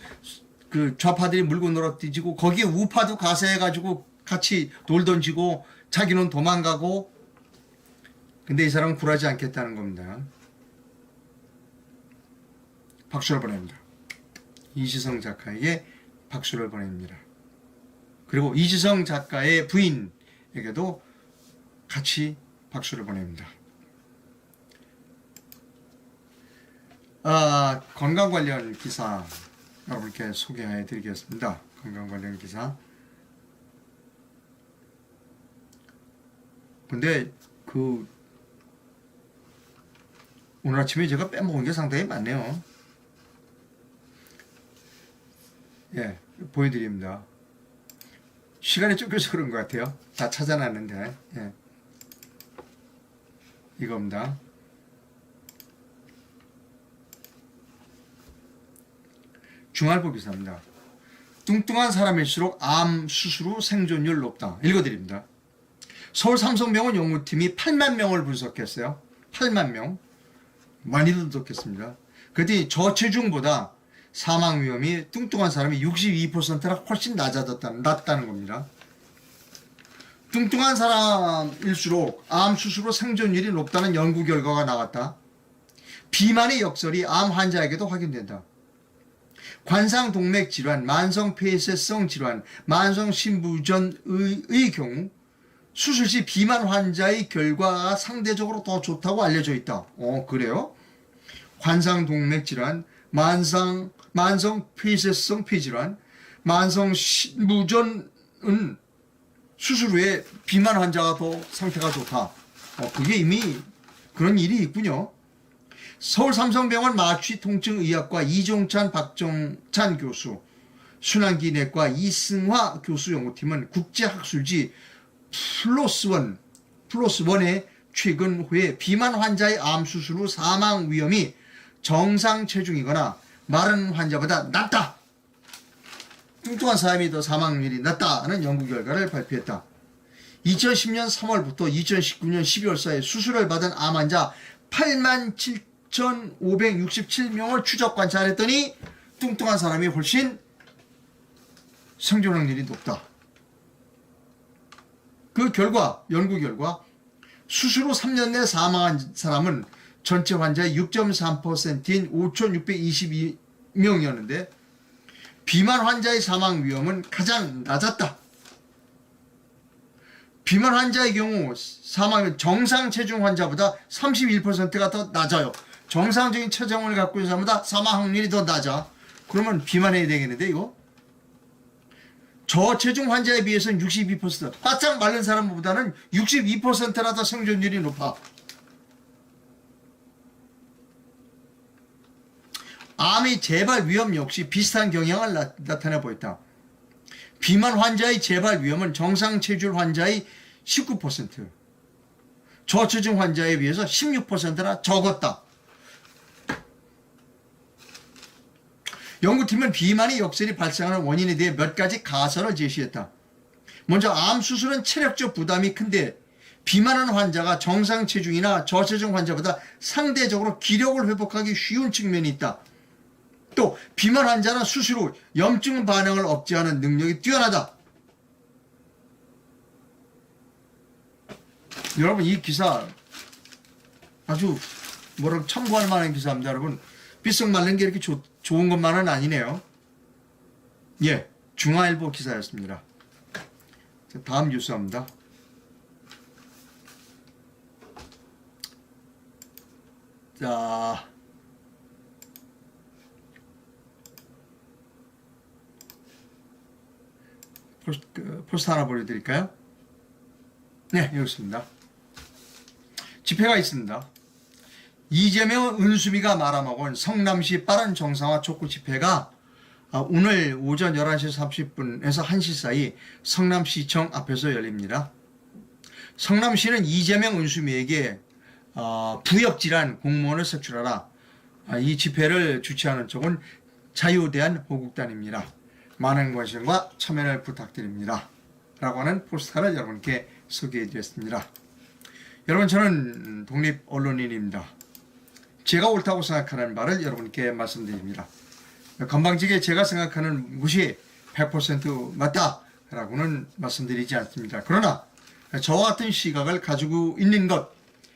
그 좌파들이 물고 늘어뜨지고 거기에 우파도 가세해가지고 같이 돌 던지고 자기는 도망가고 근데 이 사람은 굴하지 않겠다는 겁니다. 박수를 보냅니다. 이지성 작가에게 박수를 보냅니다. 그리고 이지성 작가의 부인에게도 같이 박수를 보냅니다. 건강 관련 기사 여러분께 소개해 드리겠습니다. 건강 관련 기사. 근데 오늘 아침에 제가 빼먹은 게 상당히 많네요. 예, 보여드립니다. 시간이 쫓겨서 그런 것 같아요. 다 찾아놨는데, 예. 이겁니다. 중알보 기사입니다. 뚱뚱한 사람일수록 암 수술 후 생존율 높다. 읽어드립니다. 서울 삼성병원 연구팀이 8만 명을 분석했어요. 8만 명. 많이 분석했습니다. 그랬더니 저체중보다 사망 위험이 뚱뚱한 사람이 62%나 훨씬 낮다는 겁니다. 뚱뚱한 사람일수록 암 수술 후 생존율이 높다는 연구 결과가 나왔다. 비만의 역설이 암 환자에게도 확인된다. 관상동맥 질환, 만성 폐쇄성 질환, 만성 신부전의 경우 수술 시 비만 환자의 결과가 상대적으로 더 좋다고 알려져 있다. 그래요? 관상동맥 질환, 만성 폐쇄성 폐질환, 만성 신부전은 수술 후에 비만 환자가 더 상태가 좋다. 그게 이미 그런 일이 있군요. 서울 삼성병원 마취통증의학과 이종찬 박정찬 교수, 순환기내과 이승화 교수 연구팀은 국제학술지 플러스원의 최근 후에 비만 환자의 암 수술 후 사망 위험이 정상 체중이거나 마른 환자보다 낮다. 뚱뚱한 사람이 더 사망률이 낮다는 연구 결과를 발표했다. 2010년 3월부터 2019년 12월 사이 수술을 받은 암 환자 87,567명을 추적 관찰했더니 뚱뚱한 사람이 훨씬 생존 확률이 높다. 그 결과, 연구 결과 수술 후 3년 내 사망한 사람은 전체 환자의 6.3%인 5,622명이었는데 비만 환자의 사망 위험은 가장 낮았다. 비만 환자의 경우 사망은 정상 체중 환자보다 31%가 더 낮아요. 정상적인 체중을 갖고 있는 사람보다 사망 확률이 더 낮아. 그러면 비만해야 되겠는데 이거? 저체중 환자에 비해서는 62%, 바짝 마른 사람보다는 62%나 더 생존율이 높아. 암의 재발 위험 역시 비슷한 경향을 나타내 보였다. 비만 환자의 재발 위험은 정상 체중 환자의 19%, 저체중 환자에 비해서 16%나 적었다. 연구팀은 비만이 역설이 발생하는 원인에 대해 몇 가지 가설을 제시했다. 먼저 암 수술은 체력적 부담이 큰데 비만한 환자가 정상 체중이나 저체중 환자보다 상대적으로 기력을 회복하기 쉬운 측면이 있다. 또 비만 환자는 수술 후 염증 반응을 억제하는 능력이 뛰어나다. 여러분, 이 기사 아주 뭐라고 참고할 만한 기사입니다. 여러분, 삐썩 말른 게 이렇게 좋은 것만은 아니네요. 예, 중앙일보 기사였습니다. 다음 뉴스입니다. 자, 포스터 하나 보여드릴까요? 네, 여기 있습니다. 집회가 있습니다. 이재명, 은수미가 말아먹은 성남시 빠른 정상화 촉구 집회가 오늘 오전 11시 30분에서 1시 사이 성남시청 앞에서 열립니다. 성남시는 이재명, 은수미에게 부역질한 공무원을 색출하라. 이 집회를 주최하는 쪽은 자유대한호국단입니다. 많은 관심과 참여를 부탁드립니다. 라고 하는 포스터를 여러분께 소개해드렸습니다. 여러분, 저는 독립 언론인입니다. 제가 옳다고 생각하는 바를 여러분께 말씀드립니다. 건방지게 제가 생각하는 것이 100% 맞다라고는 말씀드리지 않습니다. 그러나 저와 같은 시각을 가지고 있는 것,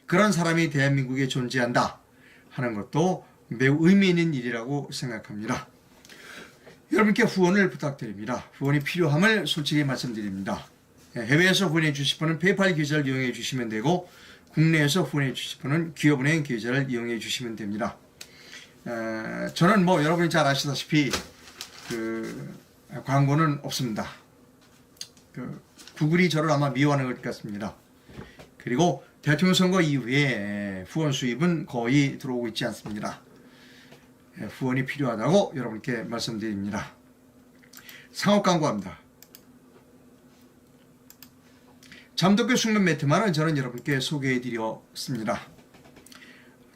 그런 사람이 대한민국에 존재한다 하는 것도 매우 의미 있는 일이라고 생각합니다. 여러분께 후원을 부탁드립니다. 후원이 필요함을 솔직히 말씀드립니다. 해외에서 후원해 주실 분은 페이팔 계좌를 이용해 주시면 되고, 국내에서 후원해 주실 분은 기업은행 계좌를 이용해 주시면 됩니다. 저는 뭐 여러분이 잘 아시다시피 광고는 없습니다. 구글이 저를 아마 미워하는 것 같습니다. 그리고 대통령 선거 이후에 후원 수입은 거의 들어오고 있지 않습니다. 후원이 필요하다고 여러분께 말씀드립니다. 상업 광고합니다. 잠도교 숙면 매트만은 저는 여러분께 소개해드렸습니다.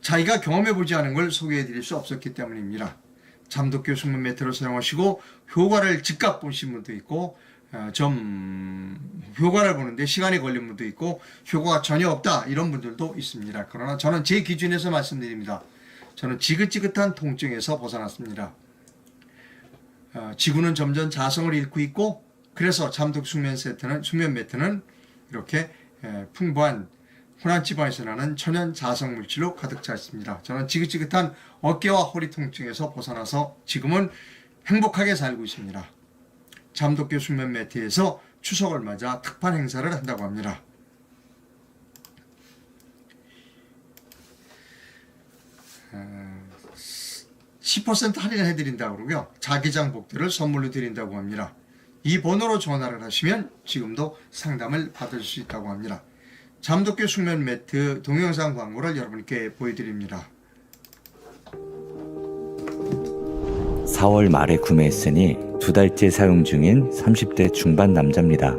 자기가 경험해보지 않은 걸 소개해드릴 수 없었기 때문입니다. 잠도교 숙면 매트를 사용하시고 효과를 즉각 보신 분도 있고, 효과를 보는데 시간이 걸린 분도 있고, 효과가 전혀 없다 이런 분들도 있습니다. 그러나 저는 제 기준에서 말씀드립니다. 저는 지긋지긋한 통증에서 벗어났습니다. 지구는 점점 자성을 잃고 있고, 그래서 잠독 숙면 매트는 이렇게 풍부한 혼합 지방에서 나는 천연 자성 물질로 가득 차 있습니다. 저는 지긋지긋한 어깨와 허리 통증에서 벗어나서 지금은 행복하게 살고 있습니다. 잠독교 숙면 매트에서 추석을 맞아 특판 행사를 한다고 합니다. 어, 10% 할인을 해드린다고 그러고요. 자기장 복대를 선물로 드린다고 합니다. 이 번호로 전화를 하시면 지금도 상담을 받을 수 있다고 합니다. 잠독교 숙면 매트 동영상 광고를 여러분께 보여드립니다.
4월 말에 구매했으니 2달째 사용 중인 30대 중반 남자입니다.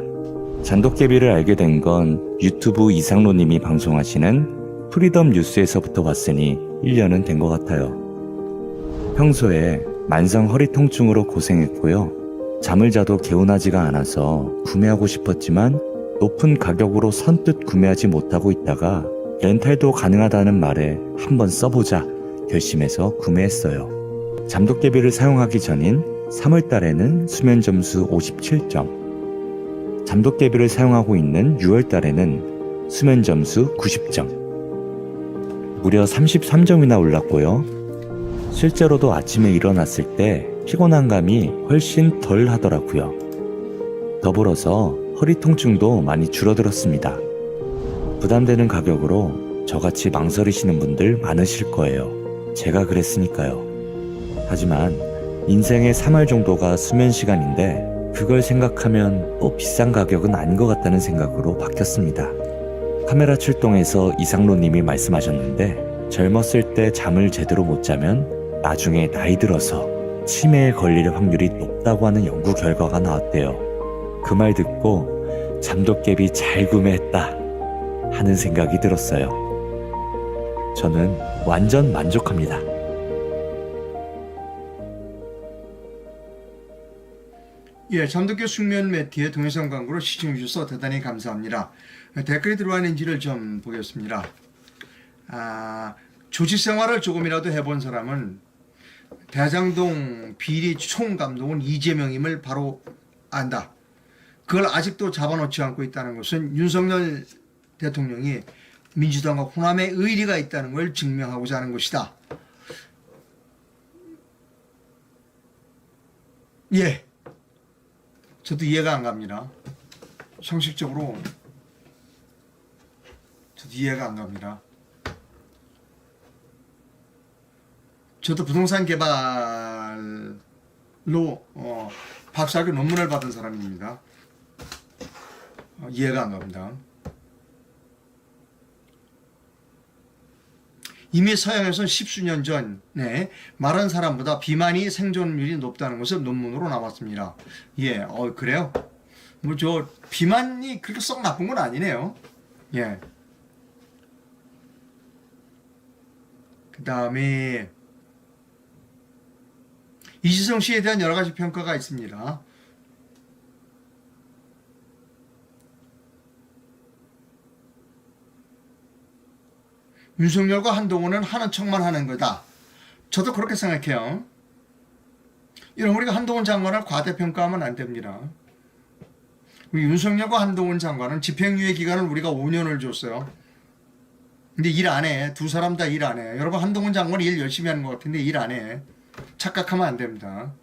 잔독개비를 알게 된 건 유튜브 이상로님이 방송하시는 프리덤 뉴스에서부터 봤으니 1년은 된 것 같아요. 평소에 만성 허리 통증으로 고생했고요. 잠을 자도 개운하지가 않아서 구매하고 싶었지만 높은 가격으로 선뜻 구매하지 못하고 있다가 렌탈도 가능하다는 말에 한번 써보자 결심해서 구매했어요. 잠독개비를 사용하기 전인 3월달에는 수면 점수 57점, 잠독개비를 사용하고 있는 6월달에는 수면 점수 90점, 무려 33점이나 올랐고요. 실제로도 아침에 일어났을 때 피곤한 감이 훨씬 덜 하더라고요. 더불어서 허리 통증도 많이 줄어들었습니다. 부담되는 가격으로 저같이 망설이시는 분들 많으실 거예요. 제가 그랬으니까요. 하지만 인생의 3월 정도가 수면 시간인데 그걸 생각하면 비싼 가격은 아닌 것 같다는 생각으로 바뀌었습니다. 카메라 출동에서 이상로님이 말씀하셨는데 젊었을 때 잠을 제대로 못 자면 나중에 나이 들어서 치매에 걸릴 확률이 높다고 하는 연구 결과가 나왔대요. 그 말 듣고 잠도깨비 잘 구매했다 하는 생각이 들었어요. 저는 완전 만족합니다.
예, 잠도깨 숙면 매트의 동영상 광고를 시청해 주셔서 대단히 감사합니다. 댓글이 들어와 있는지를 좀 보겠습니다. 조직 생활을 조금이라도 해본 사람은 대장동 비리 총감독은 이재명임을 바로 안다. 그걸 아직도 잡아놓지 않고 있다는 것은 윤석열 대통령이 민주당과 호남에 의리가 있다는 걸 증명하고자 하는 것이다. 예, 저도 이해가 안 갑니다. 상식적으로 저도 이해가 안 갑니다. 저도 부동산 개발로 박사학위 논문을 받은 사람입니다. 이해가 안 갑니다. 이미 서양에서는 십수년 전에 마른 사람보다 비만이 생존율이 높다는 것을 논문으로 나왔습니다. 예, 그래요? 뭐 저 비만이 그렇게 썩 나쁜 건 아니네요. 예. 그 다음에 이지성 씨에 대한 여러 가지 평가가 있습니다. 윤석열과 한동훈은 하는 척만 하는 거다. 저도 그렇게 생각해요. 이런 우리가 한동훈 장관을 과대평가하면 안 됩니다. 우리 윤석열과 한동훈 장관은 집행유예 기간을 우리가 5년을 줬어요. 근데 일 안 해. 두 사람 다 일 안 해. 여러분 한동훈 장관이 일 열심히 하는 것 같은데 일 안 해. 착각하면 안 됩니다.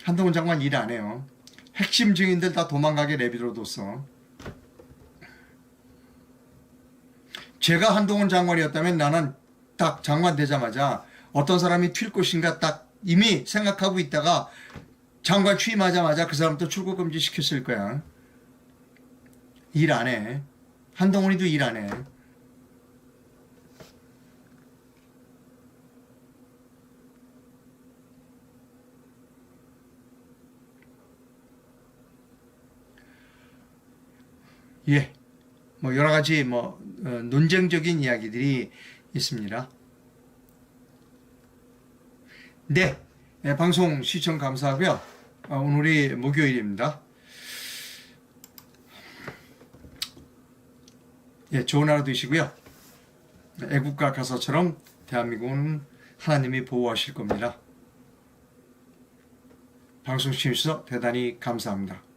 한동훈 장관 일 안 해요. 핵심 증인들 다 도망가게 내비로 뒀어. 제가 한동훈 장관이었다면 나는 딱 장관 되자마자 어떤 사람이 튈 것인가 딱 이미 생각하고 있다가 장관 취임하자마자 그 사람도 출국 금지 시켰을 거야. 일 안 해. 한동훈이도 일 안 해. 예. 뭐 여러 가지 논쟁적인 이야기들이 있습니다. 네, 방송 시청 감사하고요. 오늘이 목요일입니다. 예, 좋은 하루 되시고요. 애국가 가사처럼 대한민국은 하나님이 보호하실 겁니다. 방송 시청해 주셔서 대단히 감사합니다.